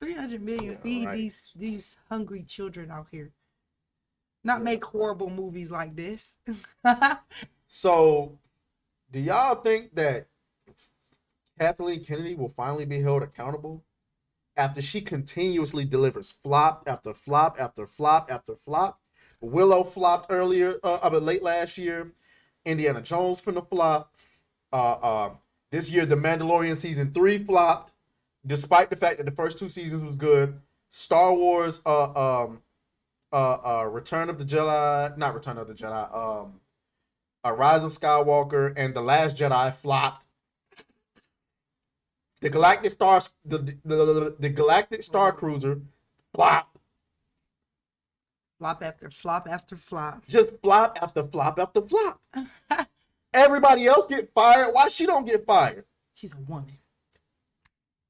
$300 million feed these hungry children out here. Not make horrible movies like this. So, do y'all think that Kathleen Kennedy will finally be held accountable after she continuously delivers flop after flop after flop after flop? Willow flopped late last year. Indiana Jones from the flop. This year, The Mandalorian season 3 flopped, despite the fact that the first 2 seasons was good. Star Wars, Rise of Skywalker and The Last Jedi flopped. The Galactic Star Cruiser flopped. Flop after flop after flop. Just flop after flop after flop. Everybody else get fired. Why she don't get fired? She's a woman.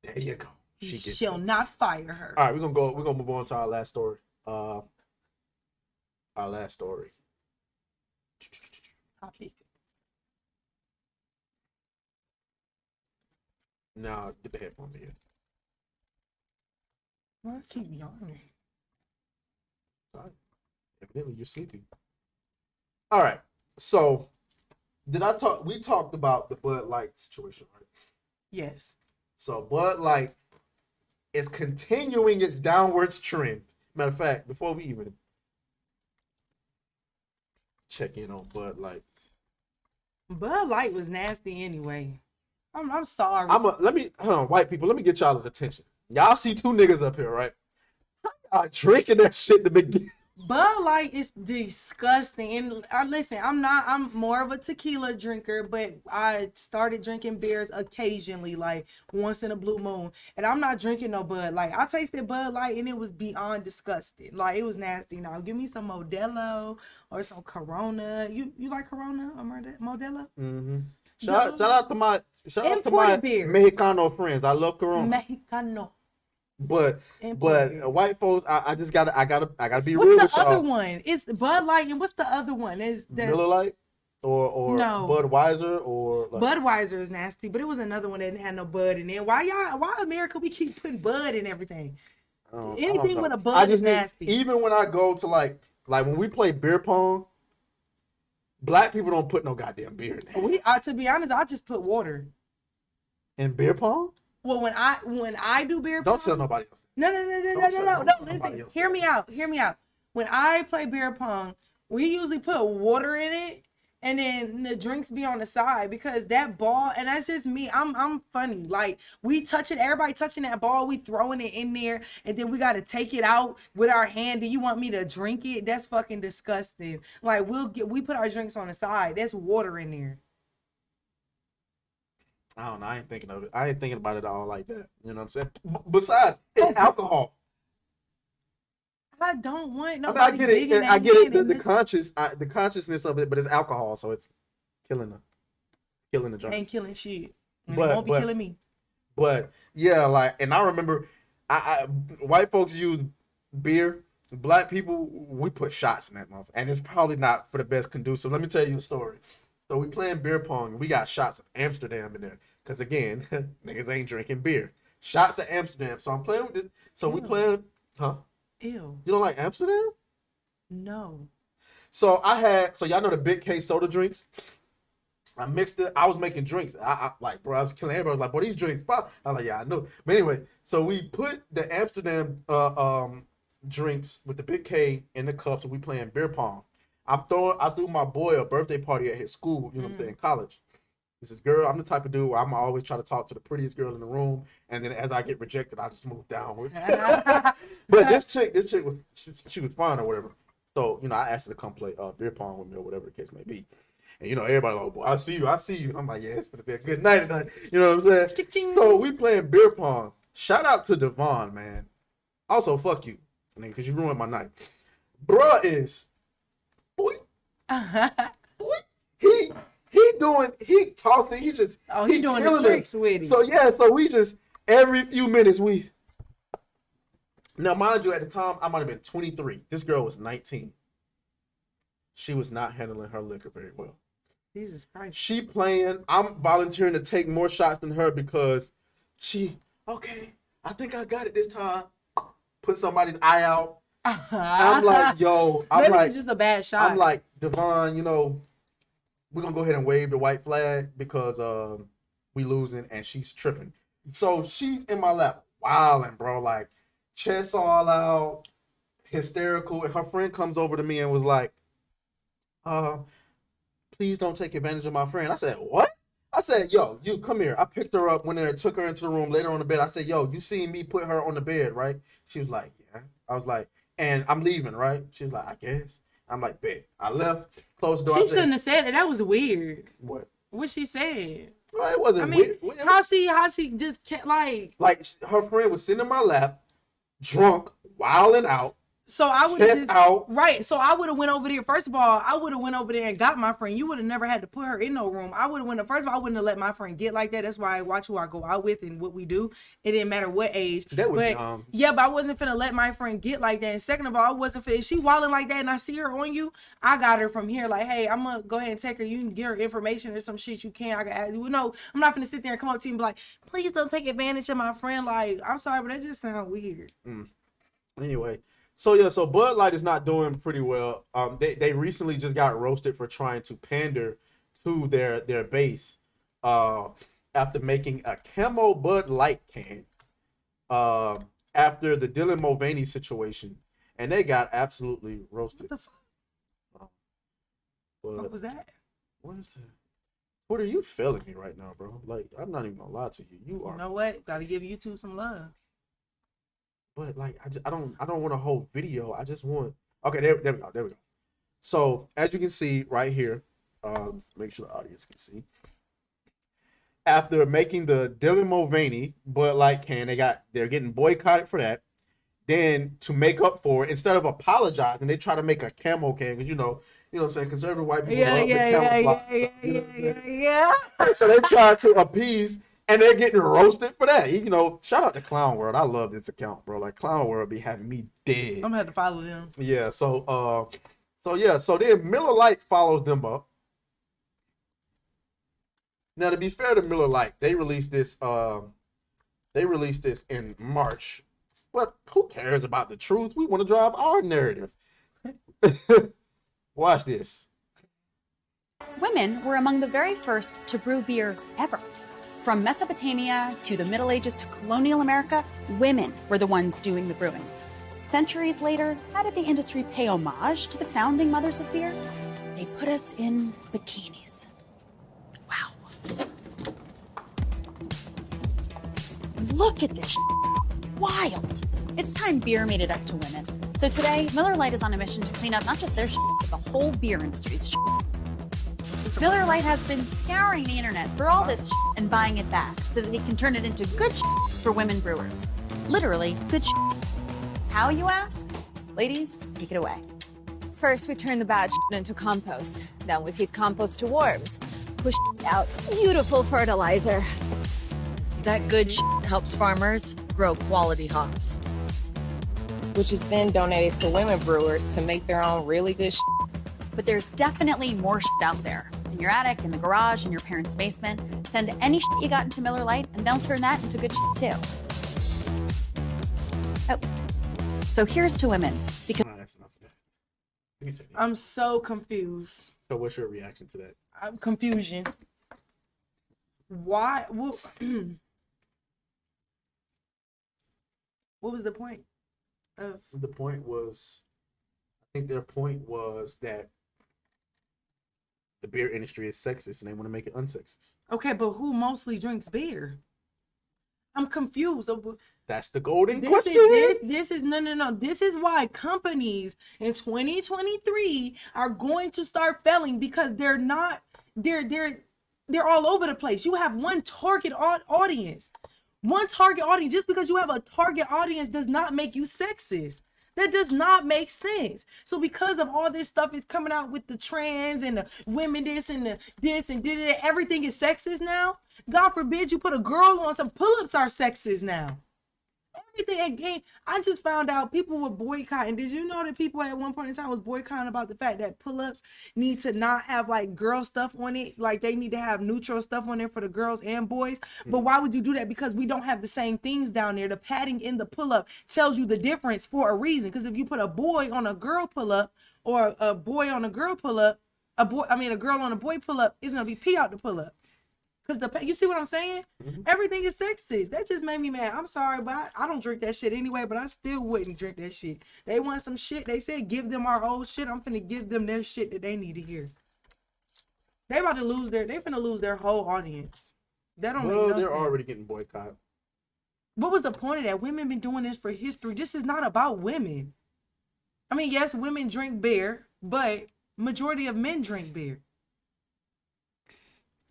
There you go. She shall not fire her. All right, we're gonna move on to our last story. Topic. Now get the headphones in. Well, I keep yawning. All right. Evidently you're sleepy. All right. So we talked about the Bud Light situation, right? Yes. So Bud Light is continuing its downwards trend. Matter of fact, before we even check in on Bud Light. Bud Light was nasty anyway. I'm sorry. Hold on, white people, let me get y'all's attention. Y'all see 2 niggas up here, right? How y'all drinking that shit to begin Bud Light is disgusting. And listen, I'm more of a tequila drinker, but I started drinking beers occasionally, like once in a blue moon. And I'm not drinking no Bud Light. I tasted Bud Light and it was beyond disgusting. Like, it was nasty. Now, give me some Modelo or some Corona. You like Corona or Modelo? Mm-hmm. Shout out to my Imported beers. Mexicano friends. I love Corona. Mexicano. But Imported. white folks, I gotta be What's real the with other y'all. one? It's Bud Light, and what's the other one? Is that Miller Lite or No. Budweiser or like, Budweiser is nasty, but it was another one that didn't have no Bud in it. Why America we keep putting Bud in everything? I don't Anything know. with a I Bud is just need- nasty. Even when I go to like when we play beer pong, black people don't put no goddamn beer in there. To be honest, I just put water. In beer pong, Well, when I do beer don't pong, tell nobody else. No. Don't tell Listen, nobody else. hear me out. When I play beer pong, we usually put water in it, and then the drinks be on the side because that ball, and that's just me. I'm funny. Like, we touch it, everybody touching that ball, we throwing it in there, and then we gotta take it out with our hand. Do you want me to drink it? That's fucking disgusting. Like, we put our drinks on the side. That's water in there. I don't know. I ain't thinking of it. I ain't thinking about it all like that. You know what I'm saying? Besides, it's alcohol. I don't want I nobody. mean, I get digging it. their I get it. hand The in the consciousness of it, but it's alcohol, so it's killing the drink. ain't killing shit. And But- it won't be but- killing me. But yeah, like, and I remember, I white folks use beer. Black people, we put shots in that motherfucker, and it's probably not for the best conducive. Let me tell you a story. So we playing beer pong, and we got shots of Amsterdam in there, cause again, niggas ain't drinking beer. Shots of Amsterdam. So I'm playing with this. So we Ew. playing, huh? Ew. You don't like Amsterdam? No. So y'all know the big case soda drinks. I mixed it. I was making drinks. I like, bro, I was killing everybody. I was like, bro, these drinks pop. I'm like, yeah, I know. But anyway, so we put the Amsterdam drinks with the big K in the cups, and we playing beer pong. I threw my boy a birthday party at his school, you know what I'm saying, college. This is girl. I'm the type of dude where I'm always try to talk to the prettiest girl in the room, and then as I get rejected, I just move downwards. But this chick was she was fine or whatever. So, you know, I asked her to come play beer pong with me or whatever the case may be. And, you know, everybody like, boy, I see you. And I'm like, yeah, it's gonna be a good night tonight. You know what I'm saying? Ching-ching. So we playing beer pong. Shout out to Devon, man. Also, fuck you, nigga, because you ruined my night. Bruh is, boy, he tossing, he just, He doing the killing tricks it. with it. So yeah, so we just, every few minutes now mind you, at the time, I might have been 23. This girl was 19. She was not handling her liquor very well. Jesus Christ. She playing, I'm volunteering to take more shots than her because okay, I think I got it this time. Put somebody's eye out. I'm like, yo, Maybe it's just a bad shot. I'm like, Devon, you know, we're gonna go ahead and wave the white flag because we losing and she's tripping. So she's in my lap, wilding, bro, like chest all out, hysterical. And her friend comes over to me and was like, please don't take advantage of my friend. I said, what? I said, yo, you come here. I picked her up, went there, took her into the room, laid her on the bed. I said, yo, you seen me put her on the bed, right? She was like, yeah. I was like, and I'm leaving, right? She was like, I guess. I'm like, bet. I left, closed the door. She I said, shouldn't have said it. That was weird. what? What she said. Well, it wasn't I mean, weird. how she just kept like. Like, her friend was sitting in my lap, drunk, wilding out. So I would have Check just out. right. So I would have went over there. First of all, I would have went over there and got my friend. You would have never had to put her in no room. I would have went. First of all, I wouldn't have let my friend get like that. That's why I watch who I go out with and what we do. It didn't matter what age. That was but, dumb. Yeah, but I wasn't finna let my friend get like that. And second of all, I wasn't finna. If she wilding like that and I see her on you, I got her from here. Like, hey, I'm gonna go ahead and take her. You can get her information or some shit you can. I got you know. I'm not finna sit there and come up to you and be like, please don't take advantage of my friend. Like, I'm sorry, but that just sounds weird. Anyway, so Bud Light is not doing pretty well. They recently just got roasted for trying to pander to their base after making a camo Bud Light can after the Dylan Mulvaney situation, and they got absolutely roasted. What the fuck? But What was that? what is that? What are you failing me right now, bro? Like, I'm not even gonna lie to you. You are. You know what? Got to give YouTube some love. But like, I don't want a whole video. I just want Okay, there we go. There we go. So as you can see right here, make sure the audience can see. After making the Dylan Mulvaney Bud Light can, they're getting boycotted for that. Then to make up for it, instead of apologizing, they try to make a camo can because you know what I'm saying. Conservative white people love the camouflage. Yeah. So they try to appease, and they're getting roasted for that. You know, shout out to Clown World. I love this account, bro. Like Clown World be having me dead. I'm gonna have to follow them. Yeah. So then Miller Lite follows them up. Now, to be fair to Miller Lite, they released this in March. But who cares about the truth? We want to drive our narrative. Watch this. Women were among the very first to brew beer ever. From Mesopotamia to the Middle Ages to colonial America, women were the ones doing the brewing. Centuries later, how did the industry pay homage to the founding mothers of beer? They put us in bikinis. Wow. Look at this wild. It's time beer made it up to women. So today, Miller Lite is on a mission to clean up not just their but the whole beer industry's Miller Lite has been scouring the internet for all this and buying it back so that they can turn it into good for women brewers. Literally, good How, you ask? Ladies, take it away. First, we turn the bad into compost. Then we feed compost to worms. Push out beautiful fertilizer. That good helps farmers grow quality hops, which is then donated to women brewers to make their own really good But there's definitely more out there. In your attic, in the garage, in your parents' basement. Send any you got into Miller Lite, and they'll turn that into good too. Oh. So here's to women. Because That's enough of that. You can take it. I'm so confused. So what's your reaction to that? I'm confusion. Why? What was the point of? The point was, I think their point was that the beer industry is sexist and they want to make it unsexist. Okay, but who mostly drinks beer? I'm confused. That's the golden This question. is no. This is why companies in 2023 are going to start failing because they're all over the place. You have one target audience. One target audience. Just because you have a target audience does not make you sexist. That does not make sense. So because of all this stuff is coming out with the trans and the women this and the this and everything is sexist now. God forbid you put a girl on some pull-ups are sexist now. Everything again. I just found out people were boycotting. Did you know that people at one point in time was boycotting about the fact that pull-ups need to not have like girl stuff on it? Like they need to have neutral stuff on there for the girls and boys. But why would you do that? Because we don't have the same things down there. The padding in the pull-up tells you the difference for a reason. Because if you put a boy on a girl pull-up or a boy on a girl pull-up, a girl on a boy pull-up, it's gonna be pee out the pull-up. Because you see what I'm saying? Everything is sexist. That just made me mad. I'm sorry, but I don't drink that shit anyway, but I still wouldn't drink that shit. They want some shit. They said give them our old shit. I'm finna give them their shit that they need to hear. They finna lose their whole audience. That don't make no they're sense. already getting boycotted. What was the point of that? Women been doing this for history. This is not about women. I mean, yes, women drink beer, but majority of men drink beer.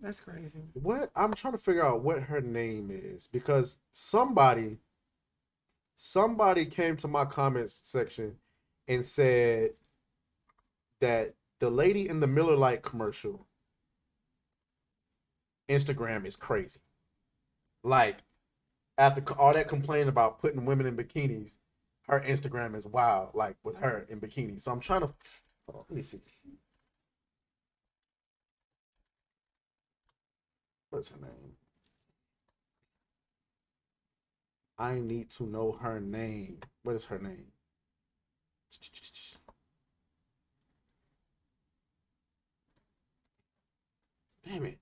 That's crazy. What I'm trying to figure out what her name is because somebody came to my comments section and said that the lady in the Miller Lite commercial Instagram is crazy. Like after all that complaining about putting women in bikinis, her Instagram is wild, like with her in bikinis. So I'm trying to let me see. What's her name? I need to know her name. What is her name? Damn it.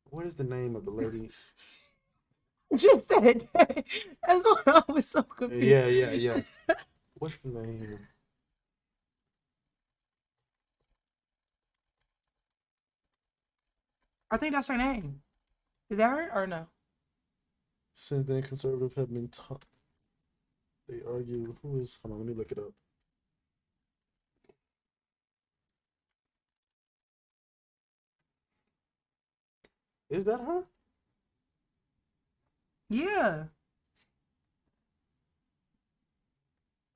What is the name of the lady? Just said that. That's why I was so confused. Yeah. What's the name? I think that's her name. Is that her or no? Since then, conservatives have been taught. They argue. Hold on, let me look it up. Is that her? Yeah.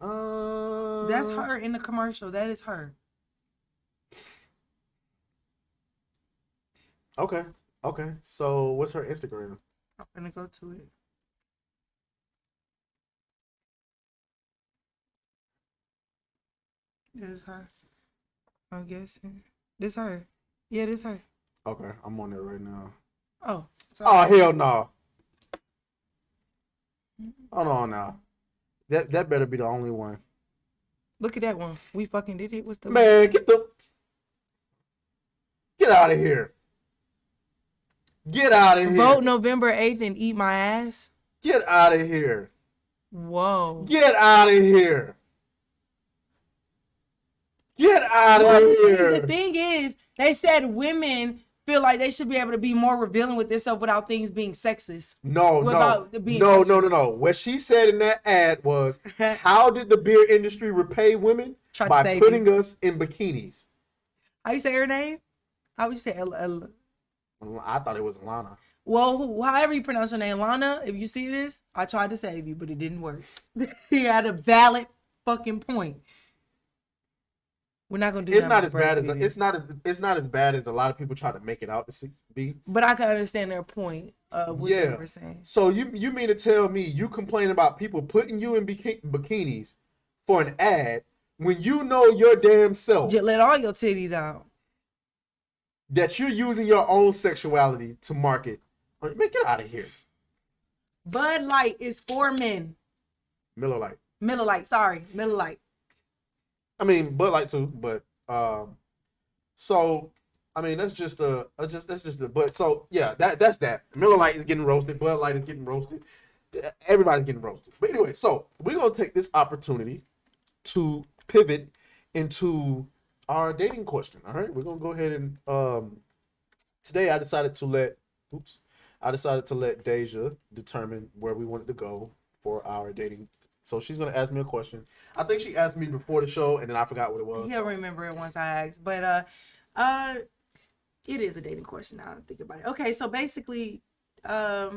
That's her in the commercial. That is her. Okay. Okay. So what's her Instagram? I'm gonna go to it. This is her. I'm guessing. This her. Yeah, this her. Okay, I'm on it right now. Oh. Oh Sorry. hell no. Hold on now. That better be the only one. Look at that one. We fucking did it. What's the Man, get out of here. Get out of here. Vote November 8th and eat my ass? Get out of here. Whoa. Get out of here. Get out of here. The thing is, they said women feel like they should be able to be more revealing with themselves without things being sexist. No. What she said in that ad was, how did the beer industry repay women? By putting us in bikinis. How you say her name? How would you say I thought it was Lana. Well, however you pronounce your name, Lana, if you see this, I tried to save you, but it didn't work. He had a valid fucking point. We're not gonna do. It's not as bad as it's not as bad as a lot of people try to make it out to be. But I can understand their point. What they were saying. So you mean to tell me you complain about people putting you in bikinis for an ad when you know your damn self? Just let all your titties out. That you're using your own sexuality to market. Man, get out of here. Bud Light is for men. Miller Lite. Miller Lite. I mean, Bud Light too, but so I mean that's just but so yeah, that's that. Miller Lite is getting roasted, Bud Light is getting roasted, everybody's getting roasted. But anyway, so we're gonna take this opportunity to pivot into our dating question. All right, we're gonna go ahead and today I decided to let Dasia determine where we wanted to go for our dating. So she's gonna ask me a question. I think she asked me before the show, and then I forgot what it was. He'll remember it once I ask, but it is a dating question now that I think about it. Okay, so basically, like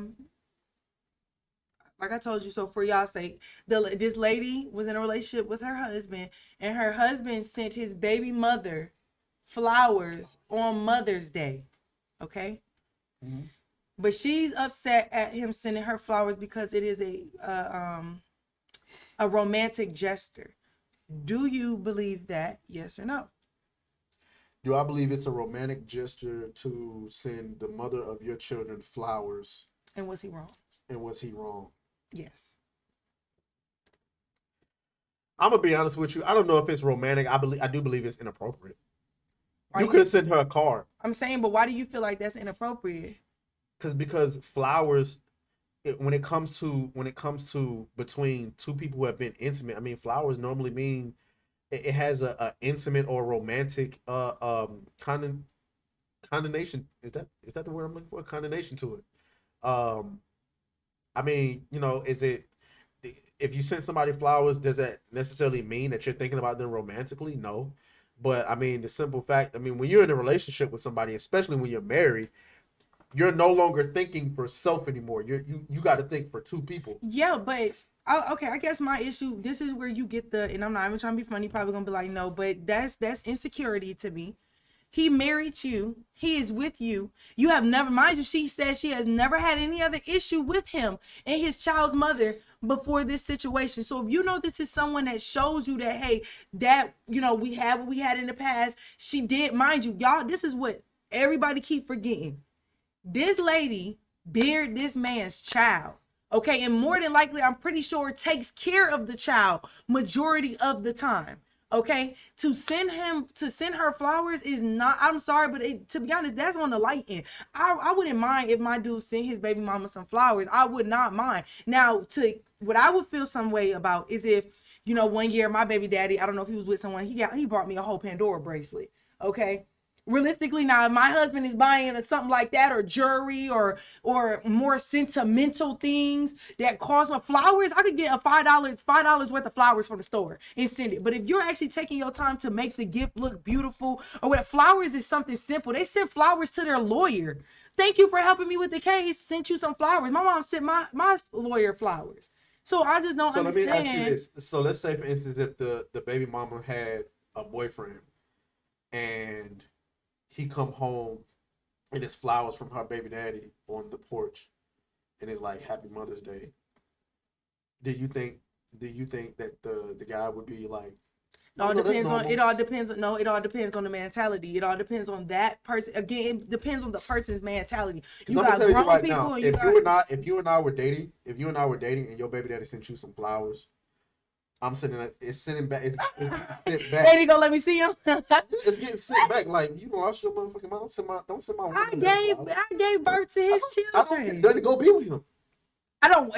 I told you, so for y'all's sake, this lady was in a relationship with her husband, and her husband sent his baby mother flowers on Mother's Day. Okay, but she's upset at him sending her flowers because it is a romantic gesture. Do you believe that? Yes or no? Do I believe it's a romantic gesture to send the mother of your children flowers? And was he wrong? Yes. I'm gonna be honest with you. I don't know if it's romantic. I do believe it's inappropriate. You could have sent her a card. I'm saying, but why do you feel like that's inappropriate? Because flowers, when it comes to between two people who have been intimate, I mean, flowers normally mean it has a intimate or romantic condemnation. Is that the word I'm looking for? Condemnation to it. I mean, is it, if you send somebody flowers, does that necessarily mean that you're thinking about them romantically? No. But I mean, the simple fact, when you're in a relationship with somebody, especially when you're married, you're no longer thinking for self anymore. You got to think for two people. Yeah, but okay, I guess my issue, this is where you get and I'm not even trying to be funny, probably gonna be like, no, but that's insecurity to me. He married you. He is with you. You have never, mind you, she says she has never had any other issue with him and his child's mother before this situation. So if you know this is someone that shows you that, hey, that, we had what we had in the past, she did, mind you, y'all, this is what everybody keep forgetting. This lady beard this man's child, okay? And more than likely, I'm pretty sure takes care of the child majority of the time, okay? To send her flowers is not, I'm sorry, but to be honest, that's on the light end. I wouldn't mind if my dude sent his baby mama some flowers. I would not mind. Now, what I would feel some way about is if, 1 year, my baby daddy, I don't know if he was with someone, he brought me a whole Pandora bracelet, okay? Realistically, now, if my husband is buying something like that, or jewelry, or more sentimental things that cost my flowers, I could get a $5 worth of flowers from the store and send it. But if you're actually taking your time to make the gift look beautiful, or what, flowers is something simple. They send flowers to their lawyer. thank you for helping me with the case. Sent you some flowers. My mom sent my lawyer flowers. So I just don't understand. Let me ask you this. So let's say, for instance, if the baby mama had a boyfriend and he come home and it's flowers from her baby daddy on the porch and it's like Happy Mother's Day. Do you think that the guy would be like, It all depends on the mentality. It all depends on that person. Again, it depends on the person's mentality. You got grown people and if you and I were dating and your baby daddy sent you some flowers, I'm sitting back. It's sent back. Daddy gonna let me see him. It's getting sent back. Like, you lost your motherfucking mind. Don't send my I gave birth to his children. Doesn't go be with him.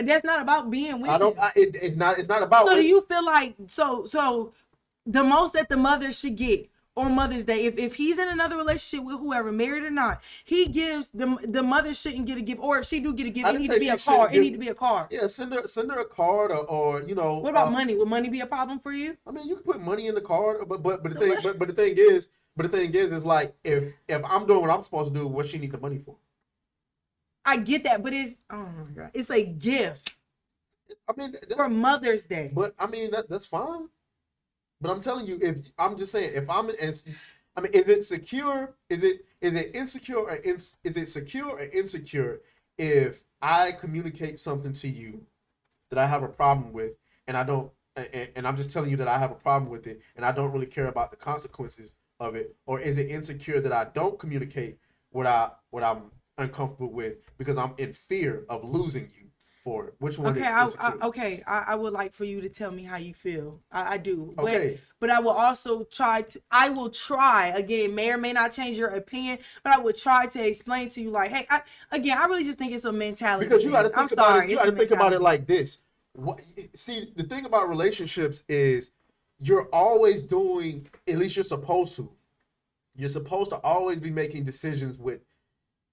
That's not about being with him. It's not about. So do you feel like so the most that the mother should get on Mother's Day, if he's in another relationship with whoever, married or not, he gives the mother shouldn't get a gift, or if she do get a gift, it need to be a card. It need to be a card. Yeah, send her a card, or you know. What about money? Would money be a problem for you? I mean, you can put money in the card, but the thing is like if I'm doing what I'm supposed to do, what she need the money for? I get that, but it's oh my god, it's a gift. I mean, for Mother's Day. But I mean that's fine. But I'm telling you, if I'm just saying, if I'm, I mean, is it secure? Is it insecure or is it secure or insecure if I communicate something to you that I have a problem with, and I don't, and I'm just telling you that I have a problem with it, and I don't really care about the consequences of it, or is it insecure that I don't communicate what I'm uncomfortable with because I'm in fear of losing you for it? Which one is insecure? I would like for you to tell me how you feel. I do. Okay. But I will also try, again, may or may not change your opinion, but I would try to explain to you like, hey, I really just think it's a mentality. Because you got to think about it like this. See, the thing about relationships is you're always doing, at least you're supposed to always be making decisions with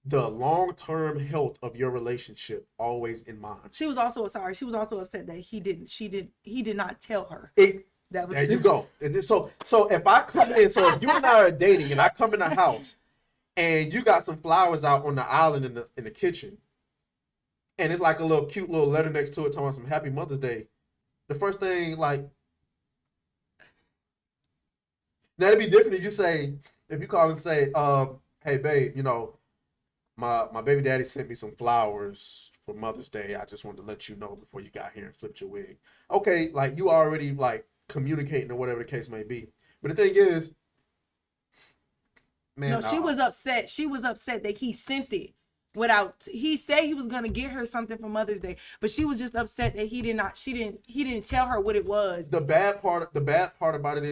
the long-term health of your relationship always in mind. She was also upset that he did not tell her. There you go. So if I come in, so if you and I are dating and I come in the house and you got some flowers out on the island in the kitchen, and it's like a little cute little letter next to it talking about some Happy Mother's Day, the first thing, like, now it'd be different if you call and say, hey babe, you know, my baby daddy sent me some flowers for Mother's Day. I just wanted to let you know before you got here and flipped your wig. Okay, like, you already like communicating or whatever the case may be. But the thing is, man, no, she was upset. She was upset that he sent it without. He said he was gonna get her something for Mother's Day, but she was just upset that he didn't tell her what it was. The bad part about it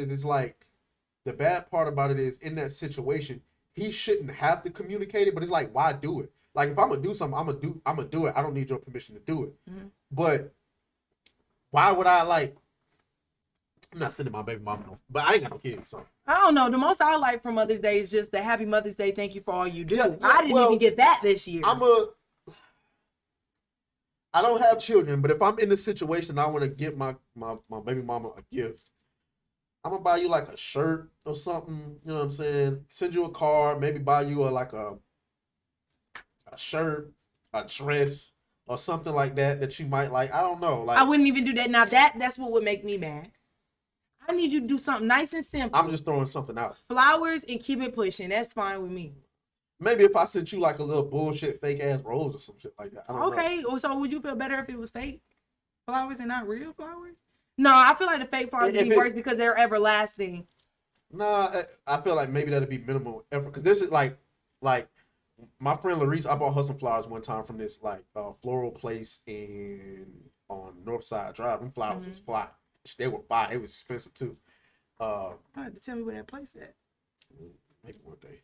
is in that situation, he shouldn't have to communicate it, but it's like, why do it? Like, if I'm gonna do something, I'm gonna do it. I don't need your permission to do it. Mm-hmm. But why would I, like, I'm not sending my baby mama no, but I ain't got no kids, so. I don't know. The most I like for Mother's Day is just the Happy Mother's Day, thank you for all you do. Yeah, I didn't even get that this year. I don't have children, but if I'm in this situation, I want to give my baby mama a gift. I'm gonna buy you like a shirt or something, you know what I'm saying? Send you a card, maybe buy you a shirt, a dress, or something like that you might like. I don't know. Like, I wouldn't even do that. Now that's what would make me mad. I need you to do something nice and simple. I'm just throwing something out. Flowers and keep it pushing. That's fine with me. Maybe if I sent you like a little bullshit fake ass rose or some shit like that. I don't know. So would you feel better if it was fake flowers and not real flowers? No, I feel like the fake flowers would be worse because they're everlasting. Nah, I feel like maybe that'd be minimal effort, because this is like my friend Larice, I bought her some flowers one time from this like floral place on Northside Drive. Them flowers was fly. They were fire. It was expensive too. You have to tell me where that place at. Maybe one day.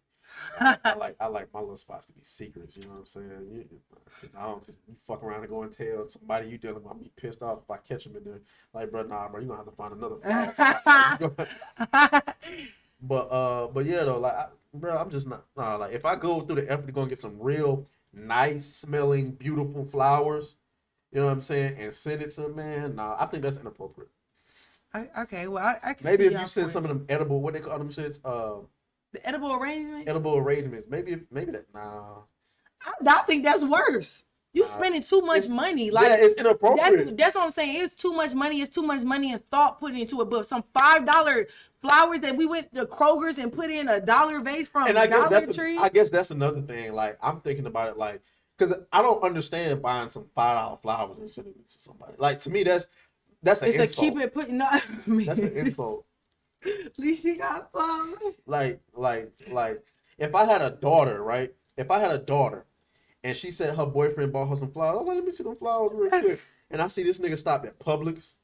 I like my little spots to be secrets. You know what I'm saying? Cause you fuck around and go and tell somebody you dealing with. I'll be pissed off if I catch them in there. Like, bro, nah, bro, you gonna have to find another flower. But yeah, though, like, bro, I'm just not. Nah, like, if I go through the effort to go and get some real nice smelling, beautiful flowers, you know what I'm saying, and send it to them, man, nah, I think that's inappropriate. Okay, well, I can maybe if you send some of them edible, what they call them shits, the edible arrangements. Edible arrangements. Maybe that. Nah. I think that's worse. You spending too much money. Like, yeah, it's inappropriate. That's what I'm saying. It's too much money. It's too much money and thought put into it. But some $5 flowers that we went to Kroger's and put in $1 vase from Dollar Tree. I guess that's another thing. Like, I'm thinking about it, like, because I don't understand buying some $5 flowers and sending it to somebody. Like, to me, that's an insult. It's a keep it putting up. That's an insult. At least she got flowers. Like, if I had a daughter, right? If I had a daughter, and she said her boyfriend bought her some flowers, I'm like, let me see them flowers real quick. And I see this nigga stop at Publix.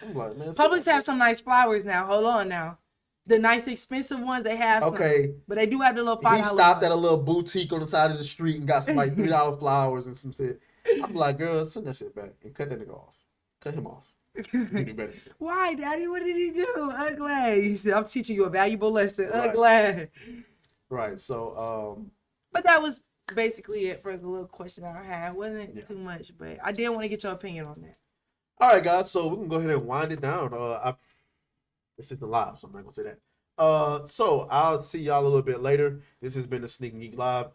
I'm like, man. Publix have some nice flowers now. Hold on now. The nice expensive ones they have. Okay. Some, but they do have the little $5. He stopped at a little boutique on the side of the street and got some like $3 flowers and some shit. I'm like, girl, send that shit back and cut that nigga off. Cut him off. You do better. Why, Daddy? What did he do? Ugly. He said, I'm teaching you a valuable lesson. Right. Ugly. Right. So, but that was basically it for the little question I had. Wasn't too much, but I did want to get your opinion on that. All right, guys. So we can go ahead and wind it down. This isn't live, so I'm not gonna say that. So I'll see y'all a little bit later. This has been the Sneak and Geek Live,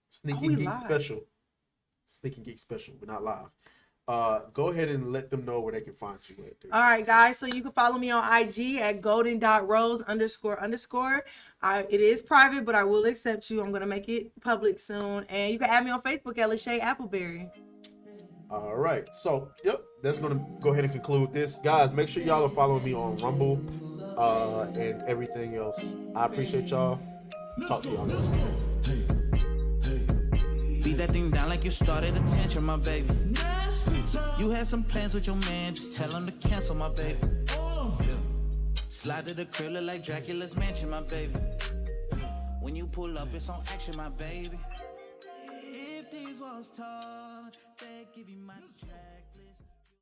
Sneak and Geek special. Sneak and Geek special. We're not live. Go ahead and let them know where they can find you at. All right, guys. So you can follow me on IG at golden.rose__. It is private, but I will accept you. I'm going to make it public soon. And you can add me on Facebook at Lachey Appleberry. All right. So, yep, that's going to go ahead and conclude this. Guys, make sure y'all are following me on Rumble and everything else. I appreciate y'all. Talk to y'all later. Beat that thing down like you started attention, my baby. You had some plans with your man, just tell him to cancel, my baby. Slide to the crib, look like Dracula's mansion, my baby. When you pull up, it's on action, my baby. If these walls tall, they give you my track.